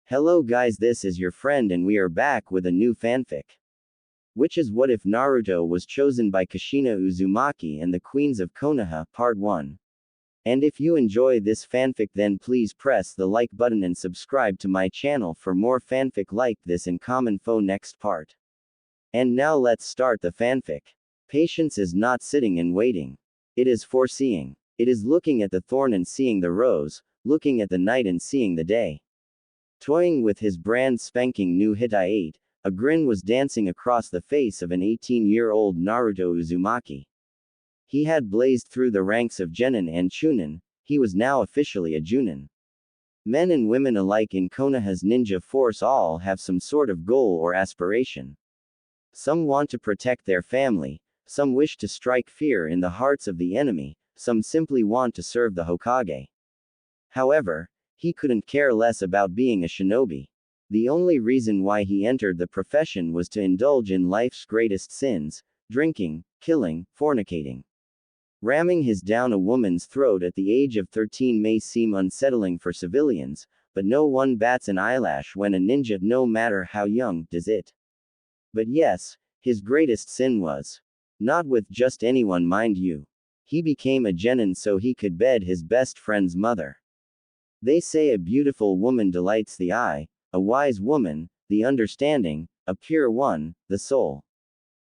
Hello guys, this is your friend and we are back with a new fanfic. Which is what if Naruto was chosen by Kushina Uzumaki and the Queens of Konoha, Part 1. And if you enjoy this fanfic then please press the like button and subscribe to my channel for more fanfic like this in common fo next part. And now let's start the fanfic. Patience is not sitting and waiting. It is foreseeing. It is looking at the thorn and seeing the rose, looking at the night and seeing the day. Toying with his brand spanking new hit I-8, a grin was dancing across the face of an 18-year-old Naruto Uzumaki. He had blazed through the ranks of Genin and Chunin, he was now officially a Junin. Men and women alike in Konoha's ninja force all have some sort of goal or aspiration. Some want to protect their family, some wish to strike fear in the hearts of the enemy, some simply want to serve the Hokage. However, he couldn't care less about being a shinobi. The only reason why he entered the profession was to indulge in life's greatest sins: drinking, killing, fornicating. Ramming his down a woman's throat at the age of 13 may seem unsettling for civilians, but no one bats an eyelash when a ninja, no matter how young, does it. But yes, his greatest sin was not with just anyone, mind you. He became a genin so he could bed his best friend's mother. They say a beautiful woman delights the eye, a wise woman, the understanding, a pure one, the soul.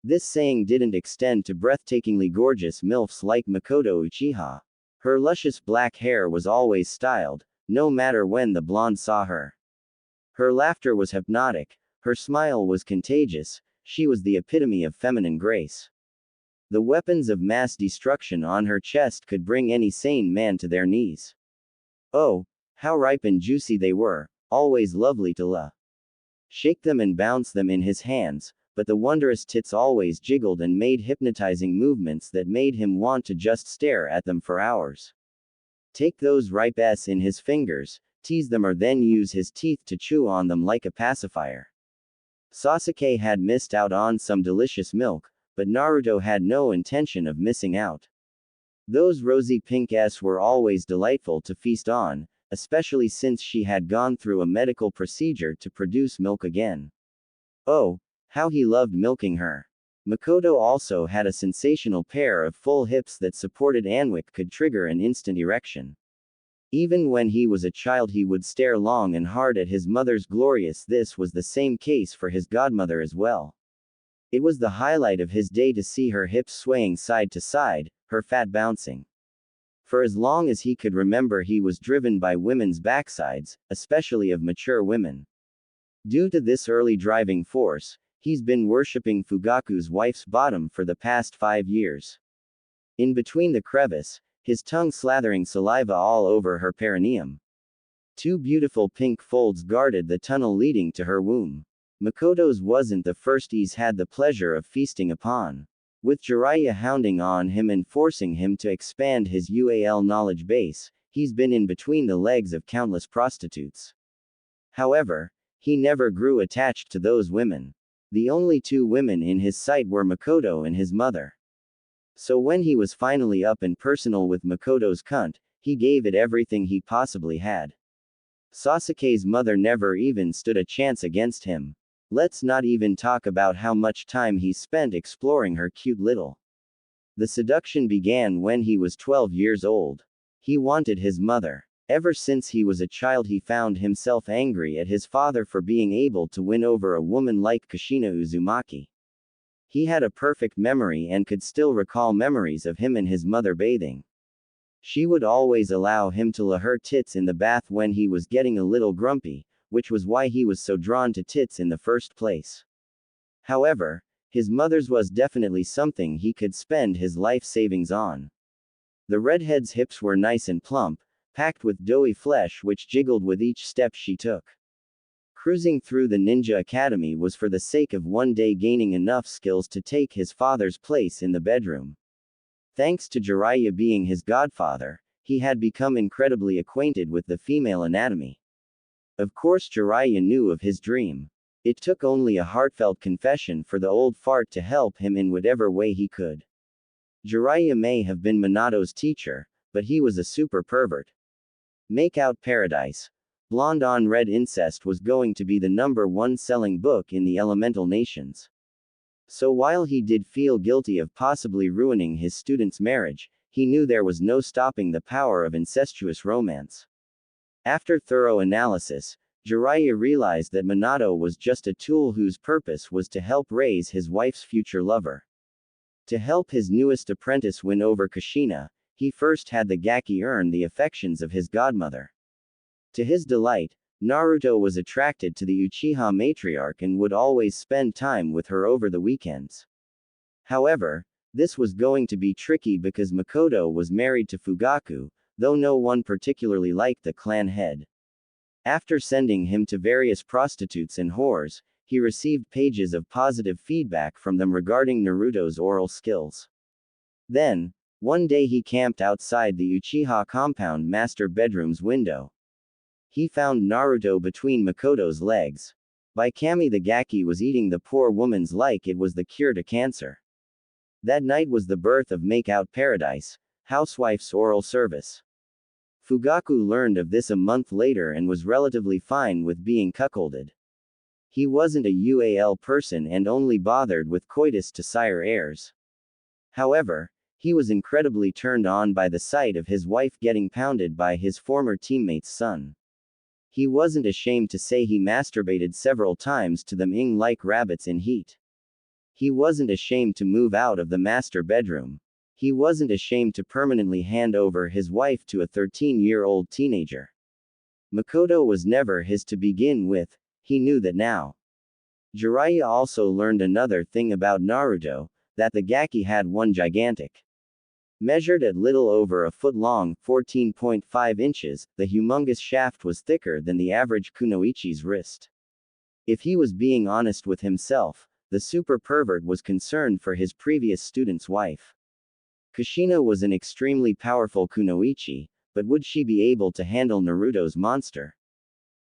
This saying didn't extend to breathtakingly gorgeous MILFs like Makoto Uchiha. Her luscious black hair was always styled, no matter when the blonde saw her. Her laughter was hypnotic, her smile was contagious, she was the epitome of feminine grace. The weapons of mass destruction on her chest could bring any sane man to their knees. Oh, how ripe and juicy they were, always lovely to shake them and bounce them in his hands, but the wondrous tits always jiggled and made hypnotizing movements that made him want to just stare at them for hours. Take those ripe s in his fingers, tease them or then use his teeth to chew on them like a pacifier. Sasuke had missed out on some delicious milk, but Naruto had no intention of missing out. Those rosy pink s were always delightful to feast on, especially since she had gone through a medical procedure to produce milk again. Oh, how he loved milking her. Makoto also had a sensational pair of full hips that supported Anwick could trigger an instant erection. Even when he was a child he would stare long and hard at his mother's glorious. This was the same case for his godmother as well. It was the highlight of his day to see her hips swaying side to side, her fat bouncing. For as long as he could remember he was driven by women's backsides, especially of mature women. Due to this early driving force, he's been worshipping Fugaku's wife's bottom for the past 5 years. In between the crevice, his tongue slathering saliva all over her perineum. 2 beautiful pink folds guarded the tunnel leading to her womb. Makoto's wasn't the first he's had the pleasure of feasting upon. With Jiraiya hounding on him and forcing him to expand his UAL knowledge base, he's been in between the legs of countless prostitutes. However, he never grew attached to those women. The only 2 women in his sight were Makoto and his mother. So when he was finally up and personal with Makoto's cunt, he gave it everything he possibly had. Sasuke's mother never even stood a chance against him. Let's not even talk about how much time he spent exploring her cute little. The seduction began when he was 12 years old. He wanted his mother. Ever since he was a child he found himself angry at his father for being able to win over a woman like Kushina Uzumaki. He had a perfect memory and could still recall memories of him and his mother bathing. She would always allow him to her tits in the bath when he was getting a little grumpy, which was why he was so drawn to tits in the first place. However, his mother's was definitely something he could spend his life savings on. The redhead's hips were nice and plump, packed with doughy flesh which jiggled with each step she took. Cruising through the ninja academy was for the sake of one day gaining enough skills to take his father's place in the bedroom. Thanks to Jiraiya being his godfather, he had become incredibly acquainted with the female anatomy. Of course Jiraiya knew of his dream. It took only a heartfelt confession for the old fart to help him in whatever way he could. Jiraiya may have been Minato's teacher, but he was a super pervert. Make out paradise. Blonde on Red Incest was going to be the #1 selling book in the Elemental Nations. So while he did feel guilty of possibly ruining his student's marriage, he knew there was no stopping the power of incestuous romance. After thorough analysis, Jiraiya realized that Minato was just a tool whose purpose was to help raise his wife's future lover. To help his newest apprentice win over Kushina, he first had the Gaki earn the affections of his godmother. To his delight, Naruto was attracted to the Uchiha matriarch and would always spend time with her over the weekends. However, this was going to be tricky because Makoto was married to Fugaku, though no one particularly liked the clan head. After sending him to various prostitutes and whores, he received pages of positive feedback from them regarding Naruto's oral skills. Then, one day he camped outside the Uchiha compound master bedroom's window. He found Naruto between Makoto's legs. By Kami the Gaki was eating the poor woman's like it was the cure to cancer. That night was the birth of Makeout Paradise, housewife's oral service. Fugaku learned of this a month later and was relatively fine with being cuckolded. He wasn't a UAL person and only bothered with coitus to sire heirs. However, he was incredibly turned on by the sight of his wife getting pounded by his former teammate's son. He wasn't ashamed to say he masturbated several times to them like rabbits in heat. He wasn't ashamed to move out of the master bedroom. He wasn't ashamed to permanently hand over his wife to a 13-year-old teenager. Makoto was never his to begin with, he knew that now. Jiraiya also learned another thing about Naruto, that the Gaki had one gigantic. Measured at little over a foot long, 14.5 inches, the humongous shaft was thicker than the average kunoichi's wrist. If he was being honest with himself, the super pervert was concerned for his previous student's wife. Kushina was an extremely powerful kunoichi, but would she be able to handle Naruto's monster?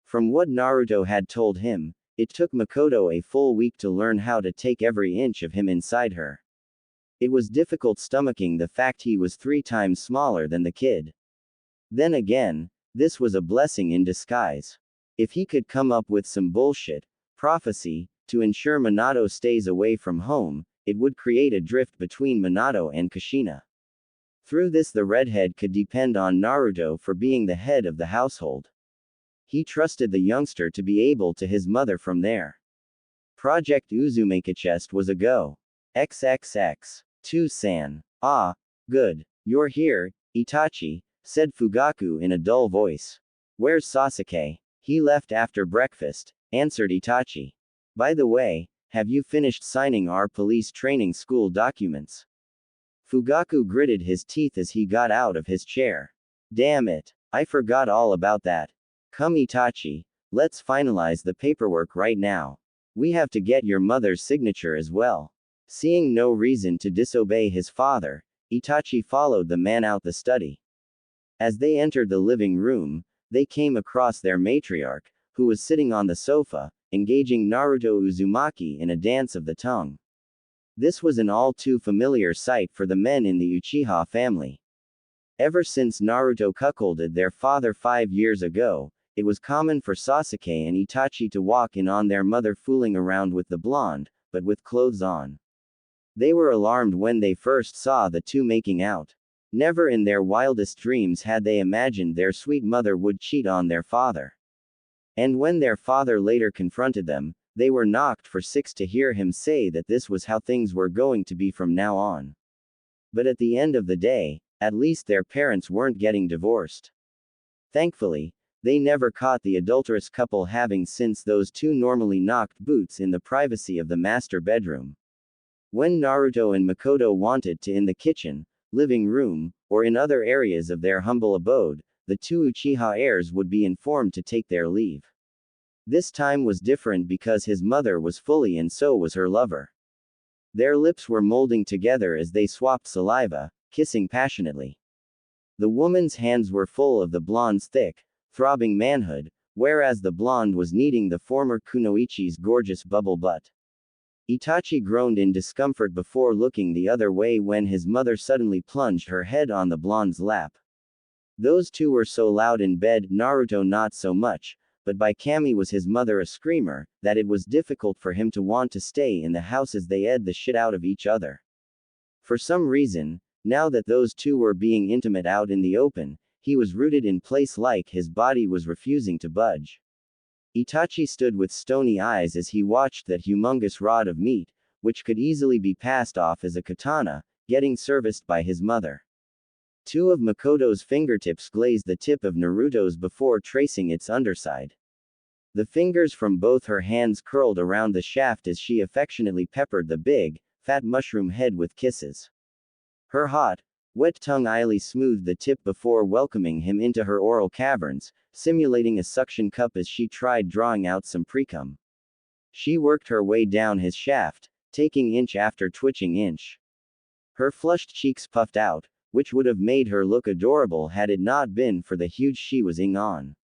From what Naruto had told him, it took Makoto a full week to learn how to take every inch of him inside her. It was difficult stomaching the fact he was 3 times smaller than the kid. Then again, this was a blessing in disguise. If he could come up with some bullshit prophecy to ensure Minato stays away from home, it would create a drift between Minato and Kushina. Through this, the redhead could depend on Naruto for being the head of the household. He trusted the youngster to be able to his mother from there. Project Uzumaki chest was a go. XXX. 2-san. Ah, good. You're here, Itachi, said Fugaku in a dull voice. Where's Sasuke? He left after breakfast, answered Itachi. By the way, have you finished signing our police training school documents? Fugaku gritted his teeth as he got out of his chair. Damn it, I forgot all about that. Come Itachi, let's finalize the paperwork right now. We have to get your mother's signature as well. Seeing no reason to disobey his father, Itachi followed the man out the study. As they entered the living room, they came across their matriarch, who was sitting on the sofa, engaging Naruto Uzumaki in a dance of the tongue. This was an all too familiar sight for the men in the Uchiha family. Ever since Naruto cuckolded their father 5 years ago, it was common for Sasuke and Itachi to walk in on their mother fooling around with the blonde, but with clothes on. They were alarmed when they first saw the two making out. Never in their wildest dreams had they imagined their sweet mother would cheat on their father. And when their father later confronted them, they were knocked for six to hear him say that this was how things were going to be from now on. But at the end of the day, at least their parents weren't getting divorced. Thankfully, they never caught the adulterous couple having since those two normally knocked boots in the privacy of the master bedroom. When Naruto and Makoto wanted to in the kitchen, living room, or in other areas of their humble abode, the two Uchiha heirs would be informed to take their leave. This time was different because his mother was fully and so was her lover. Their lips were molding together as they swapped saliva, kissing passionately. The woman's hands were full of the blonde's thick, throbbing manhood, whereas the blonde was kneading the former kunoichi's gorgeous bubble butt. Itachi groaned in discomfort before looking the other way when his mother suddenly plunged her head on the blonde's lap. Those two were so loud in bed, Naruto not so much, but by Kami was his mother a screamer, that it was difficult for him to want to stay in the house as they ed the shit out of each other. For some reason, now that those two were being intimate out in the open, he was rooted in place like his body was refusing to budge. Itachi stood with stony eyes as he watched that humongous rod of meat, which could easily be passed off as a katana, getting serviced by his mother. Two of Makoto's fingertips glazed the tip of Naruto's before tracing its underside. The fingers from both her hands curled around the shaft as she affectionately peppered the big, fat mushroom head with kisses. Her hot, wet tongue idly smoothed the tip before welcoming him into her oral caverns, simulating a suction cup as she tried drawing out some precum. She worked her way down his shaft, taking inch after twitching inch. Her flushed cheeks puffed out, which would have made her look adorable had it not been for the huge she was ing on.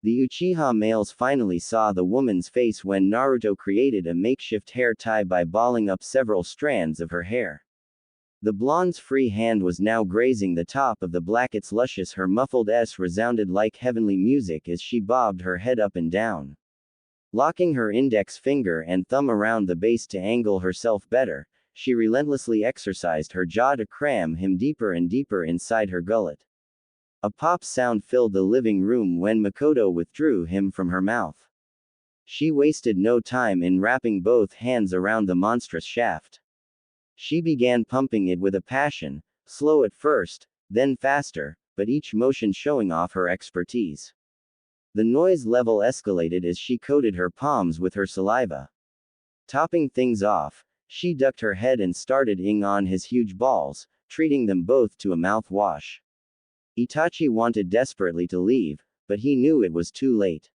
The Uchiha males finally saw the woman's face when Naruto created a makeshift hair tie by balling up several strands of her hair. The blonde's free hand was now grazing the top of the blacket's luscious. Her muffled S resounded like heavenly music as she bobbed her head up and down. Locking her index finger and thumb around the base to angle herself better, she relentlessly exercised her jaw to cram him deeper and deeper inside her gullet. A pop sound filled the living room when Makoto withdrew him from her mouth. She wasted no time in wrapping both hands around the monstrous shaft. She began pumping it with a passion, slow at first, then faster, but each motion showing off her expertise. The noise level escalated as she coated her palms with her saliva. Topping things off, she ducked her head and started ing on his huge balls, treating them both to a mouthwash. Itachi wanted desperately to leave, but he knew it was too late.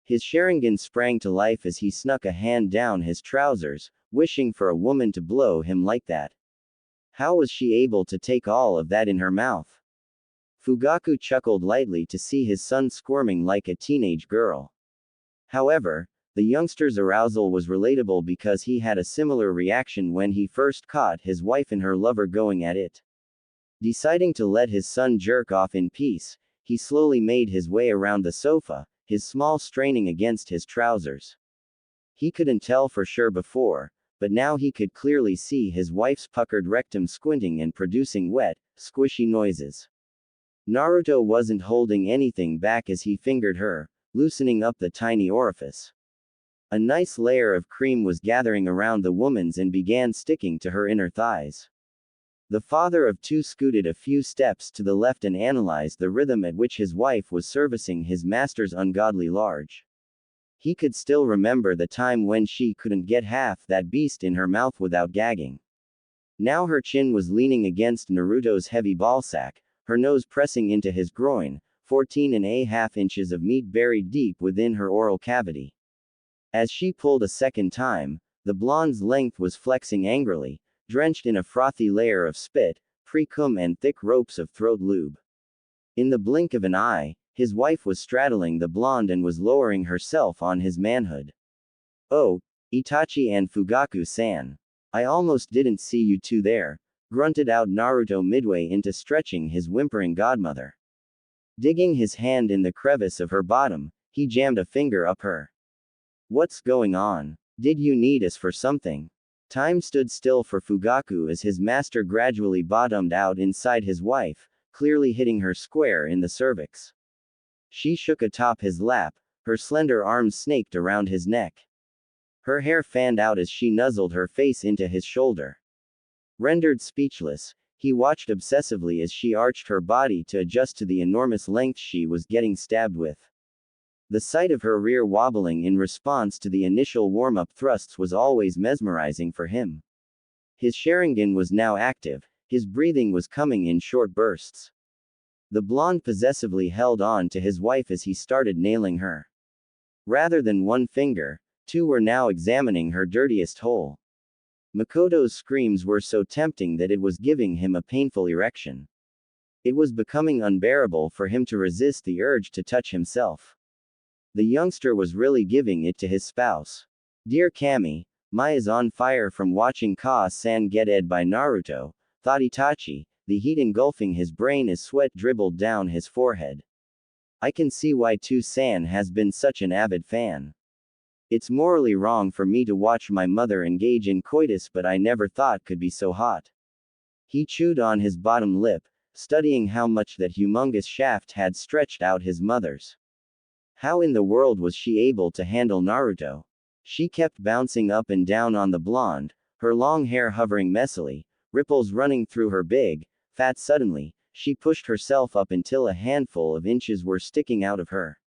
His Sharingan sprang to life as he snuck a hand down his trousers, wishing for a woman to blow him like that. How was she able to take all of that in her mouth? Fugaku chuckled lightly to see his son squirming like a teenage girl. However, the youngster's arousal was relatable because he had a similar reaction when he first caught his wife and her lover going at it. Deciding to let his son jerk off in peace, he slowly made his way around the sofa, his small straining against his trousers. He couldn't tell for sure before, but now he could clearly see his wife's puckered rectum squinting and producing wet, squishy noises. Naruto wasn't holding anything back as he fingered her, loosening up the tiny orifice. A nice layer of cream was gathering around the woman's and began sticking to her inner thighs. The father of two scooted a few steps to the left and analyzed the rhythm at which his wife was servicing his master's ungodly large. He could still remember the time when she couldn't get half that beast in her mouth without gagging. Now her chin was leaning against Naruto's heavy ballsack, her nose pressing into his groin, 14.5 inches of meat buried deep within her oral cavity. As she pulled a second time, the blonde's length was flexing angrily, drenched in a frothy layer of spit, precum and thick ropes of throat lube. In the blink of an eye, his wife was straddling the blonde and was lowering herself on his manhood. "Oh, Itachi and Fugaku-san. I almost didn't see you two there," grunted out Naruto midway into stretching his whimpering godmother. Digging his hand in the crevice of her bottom, he jammed a finger up her. "What's going on? Did you need us for something?" Time stood still for Fugaku as his master gradually bottomed out inside his wife, clearly hitting her square in the cervix. She shook atop his lap, her slender arms snaked around his neck. Her hair fanned out as she nuzzled her face into his shoulder. Rendered speechless, he watched obsessively as she arched her body to adjust to the enormous length she was getting stabbed with. The sight of her rear wobbling in response to the initial warm-up thrusts was always mesmerizing for him. His Sharingan was now active, his breathing was coming in short bursts. The blonde possessively held on to his wife as he started nailing her. Rather than one finger, two were now examining her dirtiest hole. Makoto's screams were so tempting that it was giving him a painful erection. It was becoming unbearable for him to resist the urge to touch himself. The youngster was really giving it to his spouse. "Dear Kami, Mai is on fire from watching Ka-san get ed by Naruto," thought Itachi, the heat engulfing his brain as sweat dribbled down his forehead. I can see why Tu-san has been such an avid fan. It's morally wrong for me to watch my mother engage in coitus, but I never thought could be so hot. He chewed on his bottom lip, studying how much that humongous shaft had stretched out his mother's. How in the world was she able to handle Naruto? She kept bouncing up and down on the blonde, her long hair hovering messily, ripples running through her big, fat. Suddenly, she pushed herself up until a handful of inches were sticking out of her.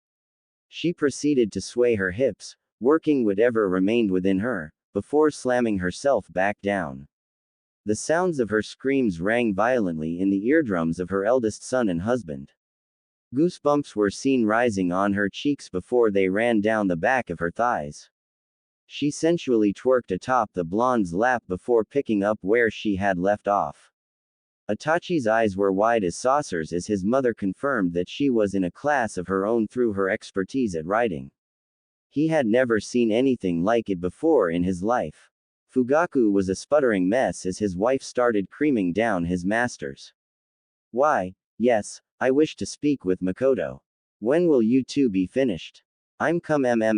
She proceeded to sway her hips, working whatever remained within her, before slamming herself back down. The sounds of her screams rang violently in the eardrums of her eldest son and husband. Goosebumps were seen rising on her cheeks before they ran down the back of her thighs. She sensually twerked atop the blonde's lap before picking up where she had left off. Itachi's eyes were wide as saucers as his mother confirmed that she was in a class of her own through her expertise at writing. He had never seen anything like it before in his life. Fugaku was a sputtering mess as his wife started creaming down his masters. Why, yes, I wish to speak with Makoto. When will you two be finished? I'm come mmmmminnnnngggg.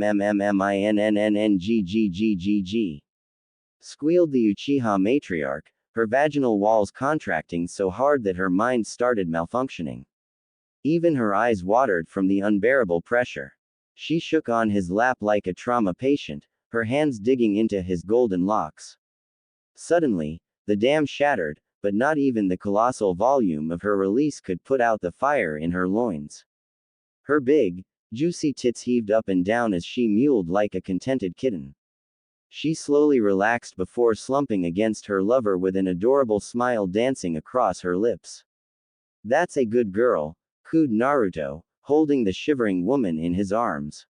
Squealed the Uchiha matriarch, her vaginal walls contracting so hard that her mind started malfunctioning. Even her eyes watered from the unbearable pressure. She shook on his lap like a trauma patient, her hands digging into his golden locks. Suddenly, the dam shattered, but not even the colossal volume of her release could put out the fire in her loins. Her big, juicy tits heaved up and down as she mewed like a contented kitten. She slowly relaxed before slumping against her lover with an adorable smile dancing across her lips. That's a good girl, cooed Naruto, holding the shivering woman in his arms.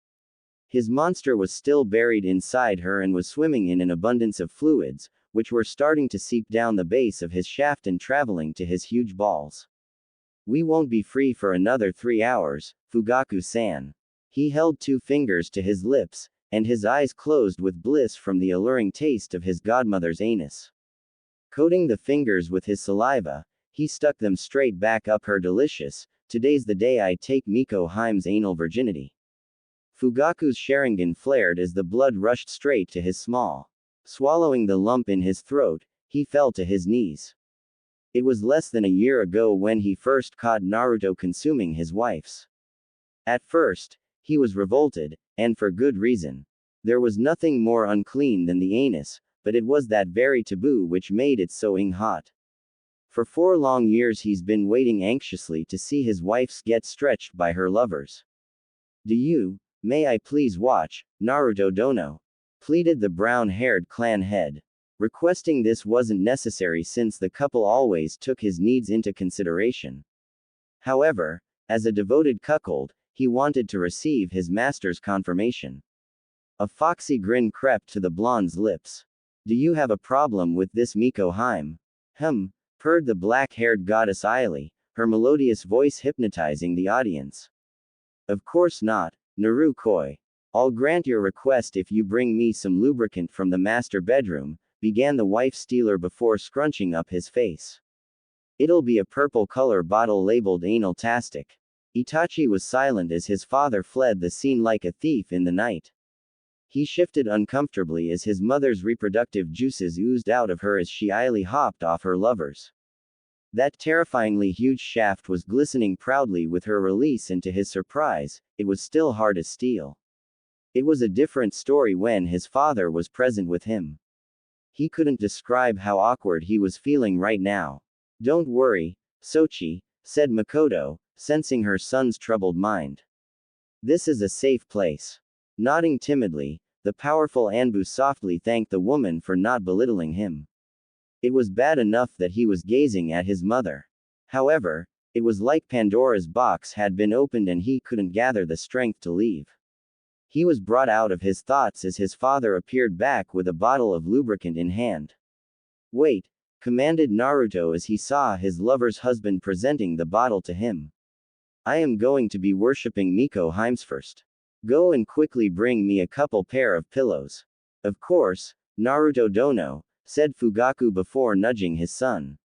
His monster was still buried inside her and was swimming in an abundance of fluids, which were starting to seep down the base of his shaft and traveling to his huge balls. We won't be free for another 3 hours, Fugaku-san. He held 2 fingers to his lips, and his eyes closed with bliss from the alluring taste of his godmother's anus. Coating the fingers with his saliva, he stuck them straight back up her delicious, today's the day I take Miko Heim's anal virginity. Fugaku's Sharingan flared as the blood rushed straight to his small. Swallowing the lump in his throat, he fell to his knees. It was less than a year ago when he first caught Naruto consuming his wife's. At first, he was revolted, and for good reason. There was nothing more unclean than the anus, but it was that very taboo which made it so hot. For 4 long years he's been waiting anxiously to see his wife's get stretched by her lovers. May I please watch, Naruto Dono? Pleaded the brown-haired clan head. Requesting this wasn't necessary since the couple always took his needs into consideration. However, as a devoted cuckold, he wanted to receive his master's confirmation. A foxy grin crept to the blonde's lips. Do you have a problem with this Miko Heim? Purred the black-haired goddess Aili, her melodious voice hypnotizing the audience. Of course not, Naru-koi. I'll grant your request if you bring me some lubricant from the master bedroom, began the wife-stealer before scrunching up his face. It'll be a purple color bottle labeled anal-tastic. Itachi was silent as his father fled the scene like a thief in the night. He shifted uncomfortably as his mother's reproductive juices oozed out of her as she idly hopped off her lovers. That terrifyingly huge shaft was glistening proudly with her release, and to his surprise, it was still hard as steel. It was a different story when his father was present with him. He couldn't describe how awkward he was feeling right now. Don't worry, Sochi, said Makoto, sensing her son's troubled mind. This is a safe place. Nodding timidly, the powerful Anbu softly thanked the woman for not belittling him. It was bad enough that he was gazing at his mother. However, it was like Pandora's box had been opened and he couldn't gather the strength to leave. He was brought out of his thoughts as his father appeared back with a bottle of lubricant in hand. Wait, commanded Naruto as he saw his lover's husband presenting the bottle to him. I am going to be worshipping Miko Heims first. Go and quickly bring me a couple pair of pillows. Of course, Naruto Dono, said Fugaku before nudging his son.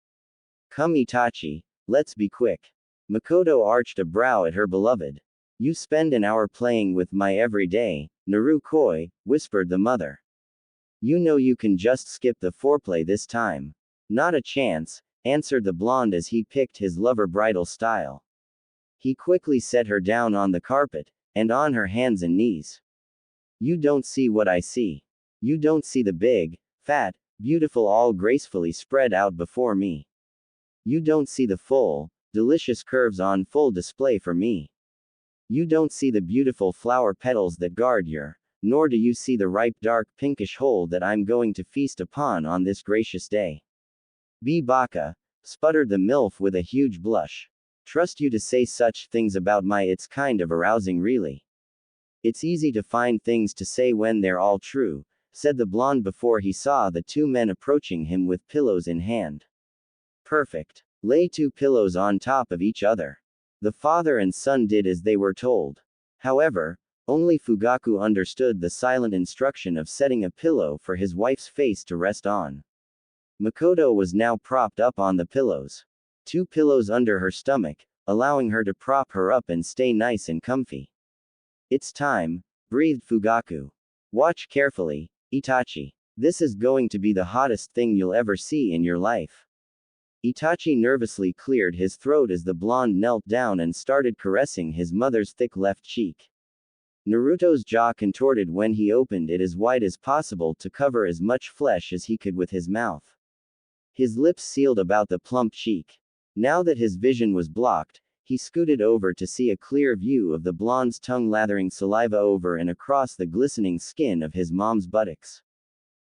Come Itachi, let's be quick. Makoto arched a brow at her beloved. You spend an hour playing with my every day, Narukoi, whispered the mother. You know you can just skip the foreplay this time. Not a chance, answered the blonde as he picked his lover bridal style. He quickly set her down on the carpet, and on her hands and knees. You don't see what I see. You don't see the big, fat, beautiful all gracefully spread out before me. You don't see the full, delicious curves on full display for me. You don't see the beautiful flower petals that guard your, nor do you see the ripe dark pinkish whole that I'm going to feast upon on this gracious day. Be baka, sputtered the MILF with a huge blush. Trust you to say such things about my it's kind of arousing really. It's easy to find things to say when they're all true, said the blonde before he saw the two men approaching him with pillows in hand. Perfect. Lay two pillows on top of each other. The father and son did as they were told. However, only Fugaku understood the silent instruction of setting a pillow for his wife's face to rest on. Makoto was now propped up on the pillows. Two pillows under her stomach, allowing her to prop her up and stay nice and comfy. It's time, breathed Fugaku. Watch carefully, Itachi. This is going to be the hottest thing you'll ever see in your life. Itachi nervously cleared his throat as the blonde knelt down and started caressing his mother's thick left cheek. Naruto's jaw contorted when he opened it as wide as possible to cover as much flesh as he could with his mouth. His lips sealed about the plump cheek. Now that his vision was blocked, he scooted over to see a clear view of the blonde's tongue lathering saliva over and across the glistening skin of his mom's buttocks.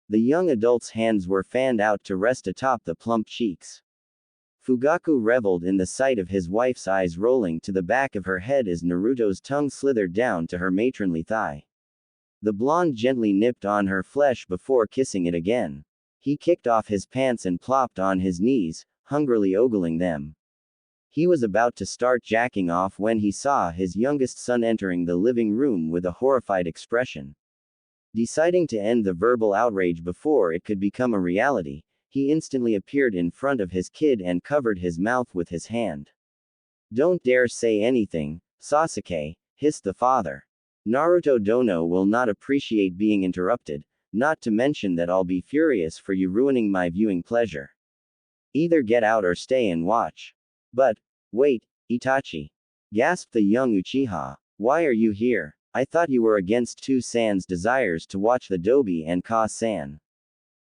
The young adult's hands were fanned out to rest atop the plump cheeks. Fugaku reveled in the sight of his wife's eyes rolling to the back of her head as Naruto's tongue slithered down to her matronly thigh. The blonde gently nipped on her flesh before kissing it again. He kicked off his pants and plopped on his knees, hungrily ogling them. He was about to start jacking off when he saw his youngest son entering the living room with a horrified expression. Deciding to end the verbal outrage before it could become a reality, he instantly appeared in front of his kid and covered his mouth with his hand. Don't dare say anything, Sasuke, hissed the father. Naruto Dono will not appreciate being interrupted, not to mention that I'll be furious for you ruining my viewing pleasure. Either get out or stay and watch. But, wait, Itachi, gasped the young Uchiha. Why are you here? I thought you were against Two-san's desires to watch the Dobi and Ka-san.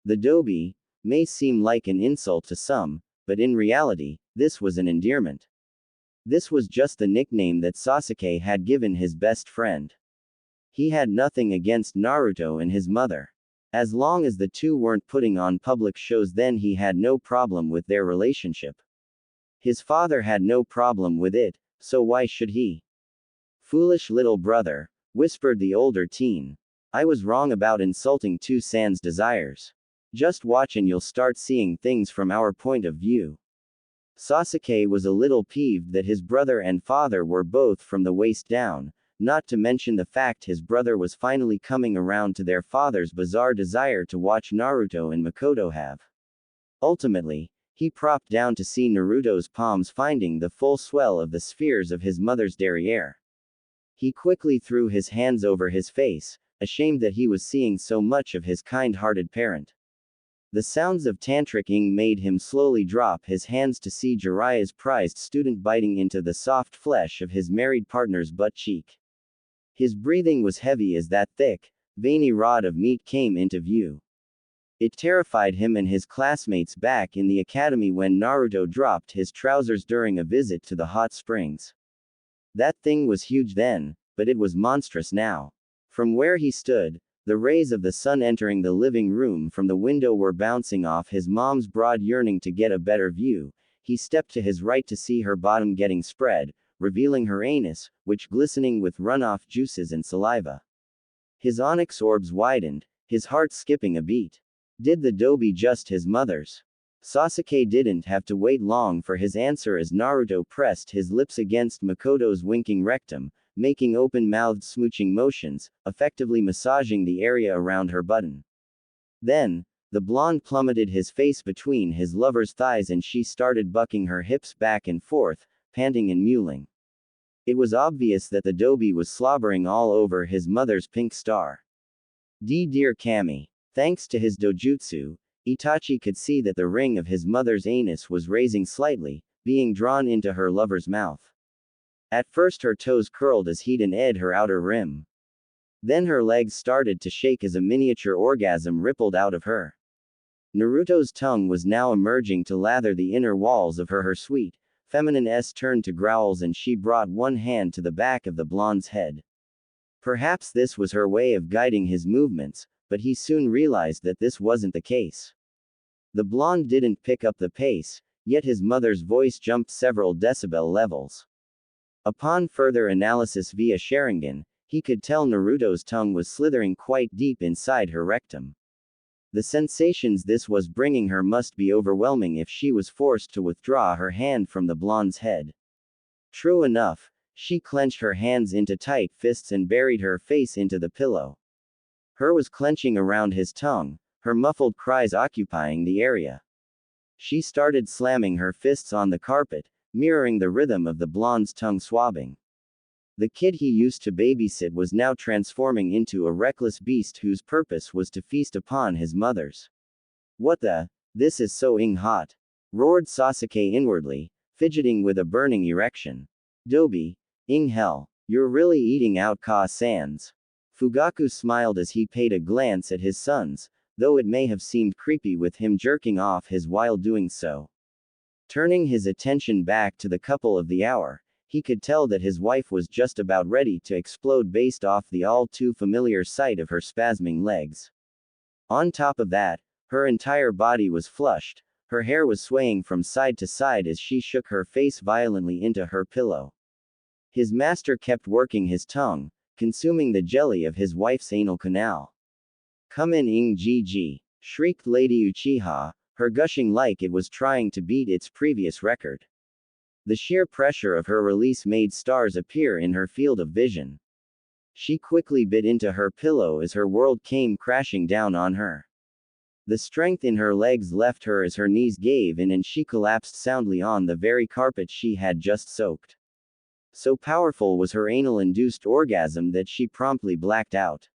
The Dobi may seem like an insult to some, but in reality, this was an endearment. This was just the nickname that Sasuke had given his best friend. He had nothing against Naruto and his mother. As long as the two weren't putting on public shows, then he had no problem with their relationship. His father had no problem with it, so why should he? Foolish little brother, whispered the older teen. I was wrong about insulting Two-san's desires. Just watch and you'll start seeing things from our point of view. Sasuke was a little peeved that his brother and father were both from the waist down, not to mention the fact his brother was finally coming around to their father's bizarre desire to watch Naruto and Makoto have. Ultimately, he propped down to see Naruto's palms finding the full swell of the spheres of his mother's derriere. He quickly threw his hands over his face, ashamed that he was seeing so much of his kind-hearted parent. The sounds of tantric-ing made him slowly drop his hands to see Jiraiya's prized student biting into the soft flesh of his married partner's butt cheek. His breathing was heavy as that thick, veiny rod of meat came into view. It terrified him and his classmates back in the academy when Naruto dropped his trousers during a visit to the hot springs. That thing was huge then, but it was monstrous now. From where he stood, the rays of the sun entering the living room from the window were bouncing off his mom's broad. Yearning to get a better view, he stepped to his right to see her bottom getting spread, revealing her anus, which glistening with runoff juices and saliva. His onyx orbs widened, his heart skipping a beat. Did the dough be just his mother's? Sasuke didn't have to wait long for his answer as Naruto pressed his lips against Makoto's winking rectum, making open-mouthed smooching motions, effectively massaging the area around her button. Then, The blonde plummeted his face between his lover's thighs and she started bucking her hips back and forth, panting and mewling. It was obvious that the Dobie was slobbering all over his mother's pink star. Dear Kami. Thanks to his dojutsu, Itachi could see that the ring of his mother's anus was raising slightly, being drawn into her lover's mouth. At first her toes curled as he'd ed her outer rim. Then her legs started to shake as a miniature orgasm rippled out of her. Naruto's tongue was now emerging to lather the inner walls of her sweet, feminine S turned to growls and she brought one hand to the back of the blonde's head. Perhaps this was her way of guiding his movements, but he soon realized that this wasn't the case. The blonde didn't pick up the pace, yet his mother's voice jumped several decibel levels. Upon further analysis via Sharingan, he could tell Naruto's tongue was slithering quite deep inside her rectum. The sensations this was bringing her must be overwhelming if she was forced to withdraw her hand from the blonde's head. True enough, she clenched her hands into tight fists and buried her face into the pillow. Her was clenching around his tongue, her muffled cries occupying the area. She started slamming her fists on the carpet, mirroring the rhythm of the blonde's tongue swabbing. The kid he used to babysit was now transforming into a reckless beast whose purpose was to feast upon his mother's. What the? This is so hot! Roared Sasuke inwardly, fidgeting with a burning erection. Dobie, hell, you're really eating out Ka-sans. Fugaku smiled as he paid a glance at his sons, though it may have seemed creepy with him jerking off his while doing so. Turning his attention back to the couple of the hour, he could tell that his wife was just about ready to explode based off the all too familiar sight of her spasming legs. On top of that, her entire body was flushed, her hair was swaying from side to side as she shook her face violently into her pillow. His master kept working his tongue, consuming the jelly of his wife's anal canal. Come in Gigi, shrieked Lady Uchiha, her gushing like it was trying to beat its previous record. The sheer pressure of her release made stars appear in her field of vision. She quickly bit into her pillow as her world came crashing down on her. The strength in her legs left her as her knees gave in and she collapsed soundly on the very carpet she had just soaked. So powerful was her anal-induced orgasm that she promptly blacked out.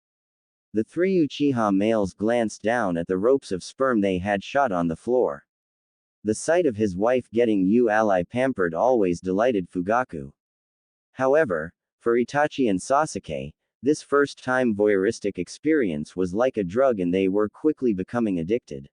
The three Uchiha males glanced down at the ropes of sperm they had shot on the floor. The sight of his wife getting ally pampered always delighted Fugaku. However, for Itachi and Sasuke, this first-time voyeuristic experience was like a drug and they were quickly becoming addicted.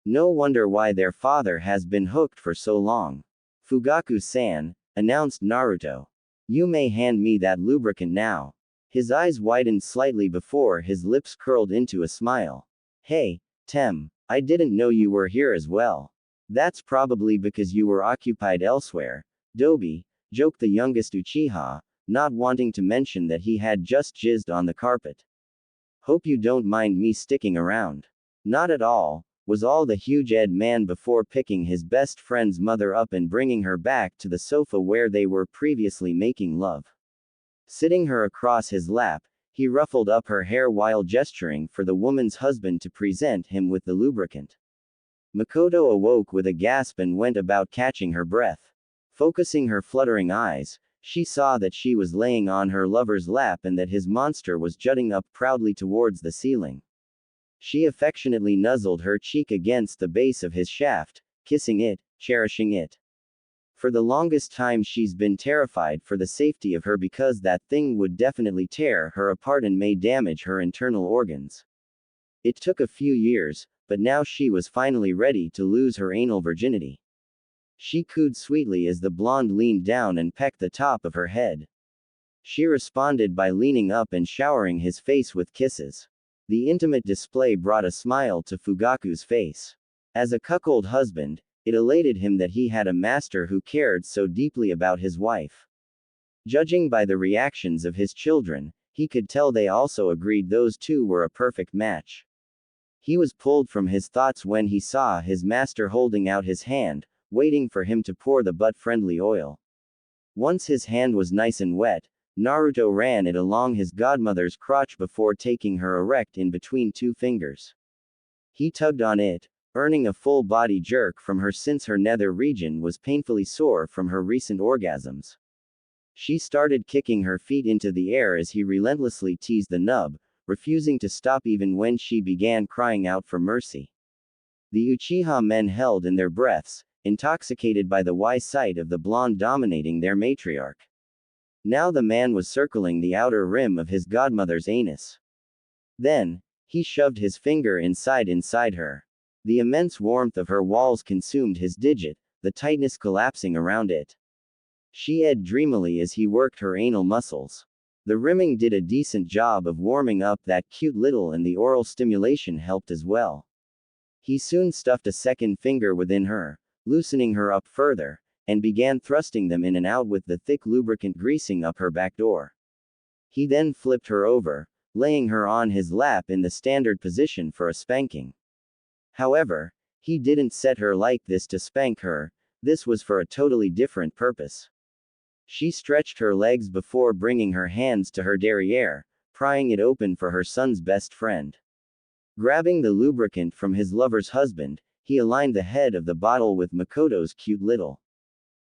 No wonder why their father has been hooked for so long. Fugaku-san, announced Naruto. You may hand me that lubricant now. His eyes widened slightly before his lips curled into a smile. Hey, Tem, I didn't know you were here as well. That's probably because you were occupied elsewhere, Dobie, joked the youngest Uchiha, not wanting to mention that he had just jizzed on the carpet. Hope you don't mind me sticking around. Not at all, was all the huge-eyed man before picking his best friend's mother up and bringing her back to the sofa where they were previously making love. Sitting her across his lap, he ruffled up her hair while gesturing for the woman's husband to present him with the lubricant. Makoto awoke with a gasp and went about catching her breath. Focusing her fluttering eyes, she saw that she was laying on her lover's lap and that his monster was jutting up proudly towards the ceiling. She affectionately nuzzled her cheek against the base of his shaft, kissing it, cherishing it. For the longest time she's been terrified for the safety of her because that thing would definitely tear her apart and may damage her internal organs. It took a few years, but now she was finally ready to lose her anal virginity. She cooed sweetly as the blonde leaned down and pecked the top of her head. She responded by leaning up and showering his face with kisses. The intimate display brought a smile to Fugaku's face. As a cuckold husband, it elated him that he had a master who cared so deeply about his wife. Judging by the reactions of his children, he could tell they also agreed those two were a perfect match. He was pulled from his thoughts when he saw his master holding out his hand, waiting for him to pour the butt-friendly oil. Once his hand was nice and wet, Naruto ran it along his godmother's crotch before taking her erect in between two fingers. He tugged on it, earning a full body jerk from her since her nether region was painfully sore from her recent orgasms. She started kicking her feet into the air as he relentlessly teased the nub, refusing to stop even when she began crying out for mercy. The Uchiha men held in their breaths, intoxicated by the wise sight of the blonde dominating their matriarch. Now the man was circling the outer rim of his godmother's anus. Then, he shoved his finger inside her. The immense warmth of her walls consumed his digit, the tightness collapsing around it. She edged dreamily as he worked her anal muscles. The rimming did a decent job of warming up that cute little and the oral stimulation helped as well. He soon stuffed a second finger within her, loosening her up further, and began thrusting them in and out with the thick lubricant greasing up her back door. He then flipped her over, laying her on his lap in the standard position for a spanking. However, he didn't set her like this to spank her, this was for a totally different purpose. She stretched her legs before bringing her hands to her derriere, prying it open for her son's best friend. Grabbing the lubricant from his lover's husband, he aligned the head of the bottle with Makoto's cute little.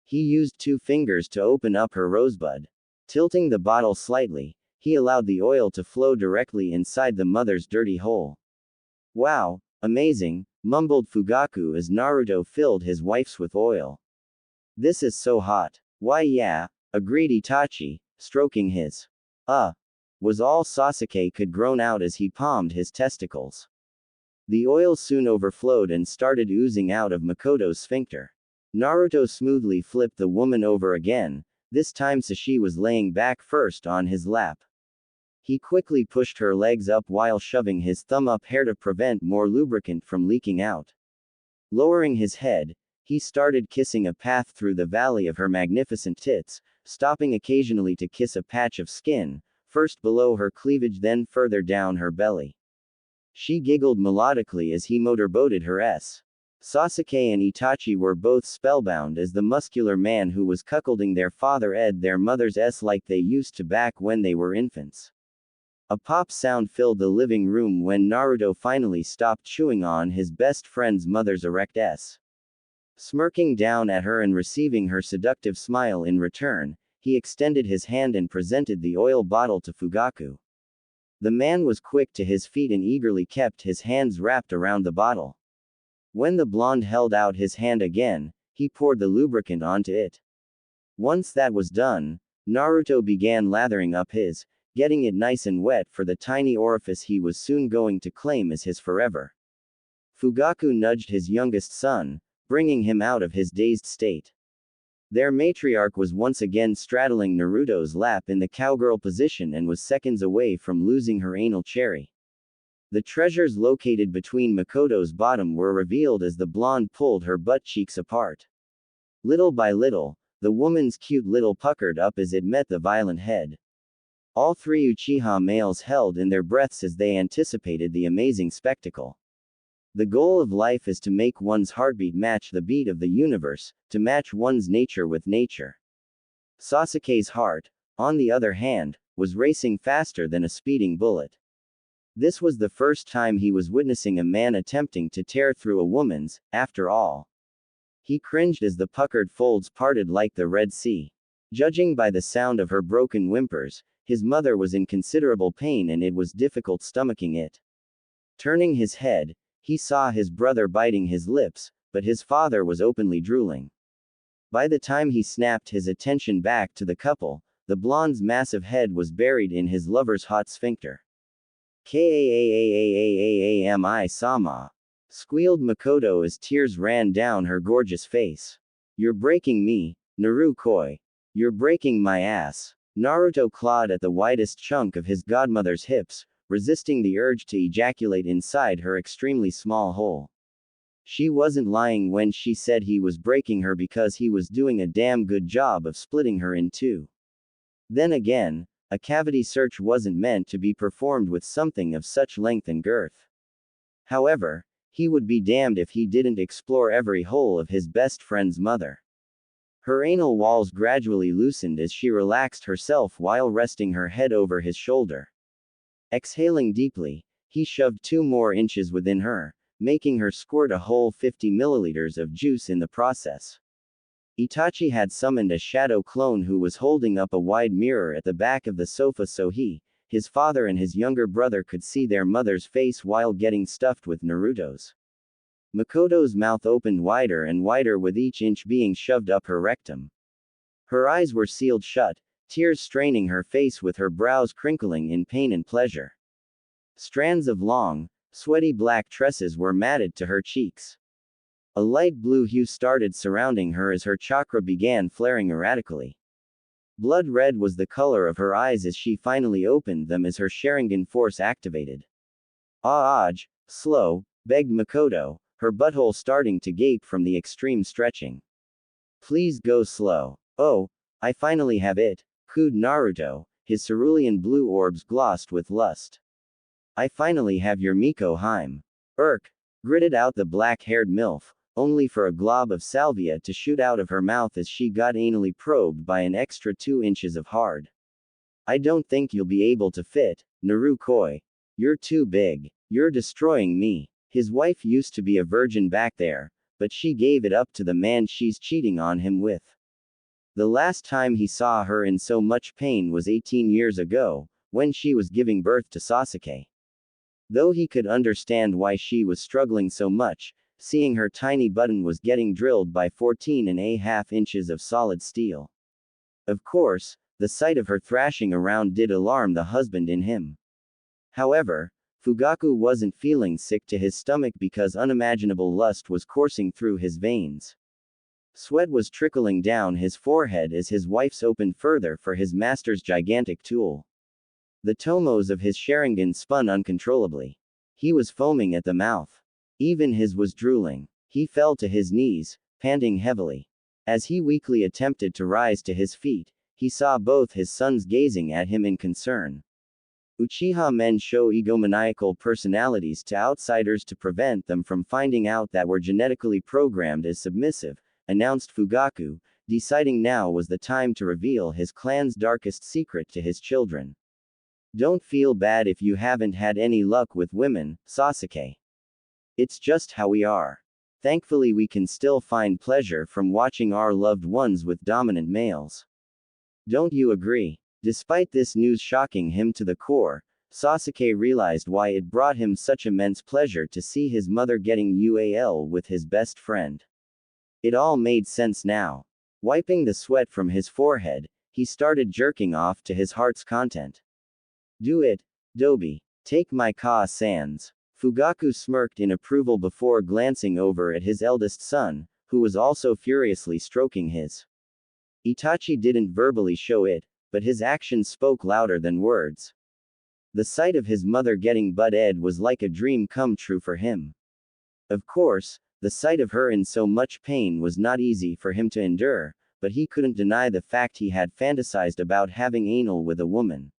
He used 2 fingers to open up her rosebud. Tilting the bottle slightly, he allowed the oil to flow directly inside the mother's dirty hole. Wow, amazing, mumbled Fugaku as Naruto filled his wife's with oil. This is so hot. Why yeah, agreed Itachi, stroking his. Was all Sasuke could groan out as he palmed his testicles. The oil soon overflowed and started oozing out of Makoto's sphincter. Naruto smoothly flipped the woman over again, this time Sashi was laying back first on his lap. He quickly pushed her legs up while shoving his thumb up her to prevent more lubricant from leaking out. Lowering his head, he started kissing a path through the valley of her magnificent tits, stopping occasionally to kiss a patch of skin, first below her cleavage then further down her belly. She giggled melodically as he motorboated her s. Sasuke and Itachi were both spellbound as the muscular man who was cuckolding their father ed their mother's s like they used to back when they were infants. A pop sound filled the living room when Naruto finally stopped chewing on his best friend's mother's erect s. Smirking down at her and receiving her seductive smile in return, he extended his hand and presented the oil bottle to Fugaku. The man was quick to his feet and eagerly kept his hands wrapped around the bottle. When the blonde held out his hand again, he poured the lubricant onto it. Once that was done, Naruto began lathering up his, getting it nice and wet for the tiny orifice he was soon going to claim as his forever. Fugaku nudged his youngest son, bringing him out of his dazed state. Their matriarch was once again straddling Naruto's lap in the cowgirl position and was seconds away from losing her anal cherry. The treasures located between Makoto's bottom were revealed as the blonde pulled her butt cheeks apart. Little by little, the woman's cute little puckered up as it met the violent head. All 3 Uchiha males held in their breaths as they anticipated the amazing spectacle. The goal of life is to make one's heartbeat match the beat of the universe, to match one's nature with nature. Sasuke's heart, on the other hand, was racing faster than a speeding bullet. This was the first time he was witnessing a man attempting to tear through a woman's, after all. He cringed as the puckered folds parted like the Red Sea. Judging by the sound of her broken whimpers, his mother was in considerable pain and it was difficult stomaching it. Turning his head, he saw his brother biting his lips, but his father was openly drooling. By the time he snapped his attention back to the couple, the blonde's massive head was buried in his lover's hot sphincter. Kaami-sama, squealed Makoto as tears ran down her gorgeous face. You're breaking me, Narukoi. You're breaking my ass. Naruto clawed at the widest chunk of his godmother's hips, resisting the urge to ejaculate inside her extremely small hole. She wasn't lying when she said he was breaking her because he was doing a damn good job of splitting her in two. Then again, a cavity search wasn't meant to be performed with something of such length and girth. However, he would be damned if he didn't explore every hole of his best friend's mother. Her anal walls gradually loosened as she relaxed herself while resting her head over his shoulder. Exhaling deeply, he shoved 2 more inches within her, making her squirt a whole 50 milliliters of juice in the process. Itachi had summoned a shadow clone who was holding up a wide mirror at the back of the sofa so he, his father and his younger brother could see their mother's face while getting stuffed with Naruto's. Makoto's mouth opened wider and wider with each inch being shoved up her rectum. Her eyes were sealed shut, tears straining her face with her brows crinkling in pain and pleasure. Strands of long, sweaty black tresses were matted to her cheeks. A light blue hue started surrounding her as her chakra began flaring erratically. Blood red was the color of her eyes as she finally opened them as her Sharingan force activated. Slow, begged Makoto, her butthole starting to gape from the extreme stretching. Please go slow. Oh, I finally have it, cooed Naruto, his cerulean blue orbs glossed with lust. I finally have your Miko Heim. Gritted out the black-haired MILF, only for a glob of salvia to shoot out of her mouth as she got anally probed by an extra 2 inches of hard. I don't think you'll be able to fit, Narukoi. You're too big. You're destroying me. His wife used to be a virgin back there, but she gave it up to the man she's cheating on him with. The last time he saw her in so much pain was 18 years ago, when she was giving birth to Sasuke. Though he could understand why she was struggling so much, seeing her tiny button was getting drilled by 14.5 inches of solid steel. Of course, the sight of her thrashing around did alarm the husband in him. However, Fugaku wasn't feeling sick to his stomach because unimaginable lust was coursing through his veins. Sweat was trickling down his forehead as his wife's opened further for his master's gigantic tool. The tomos of his Sharingan spun uncontrollably. He was foaming at the mouth. Even his was drooling. He fell to his knees, panting heavily. As he weakly attempted to rise to his feet, he saw both his sons gazing at him in concern. Uchiha men show egomaniacal personalities to outsiders to prevent them from finding out that we're genetically programmed as submissive, announced Fugaku, deciding now was the time to reveal his clan's darkest secret to his children. Don't feel bad if you haven't had any luck with women, Sasuke. It's just how we are. Thankfully we can still find pleasure from watching our loved ones with dominant males. Don't you agree? Despite this news shocking him to the core, Sasuke realized why it brought him such immense pleasure to see his mother getting UAL with his best friend. It all made sense now. Wiping the sweat from his forehead, he started jerking off to his heart's content. Do it, Dobi. Take my Ka-sans. Fugaku smirked in approval before glancing over at his eldest son, who was also furiously stroking his. Itachi didn't verbally show it, but his actions spoke louder than words. The sight of his mother getting butt-ed was like a dream come true for him. Of course, the sight of her in so much pain was not easy for him to endure, but he couldn't deny the fact he had fantasized about having anal with a woman.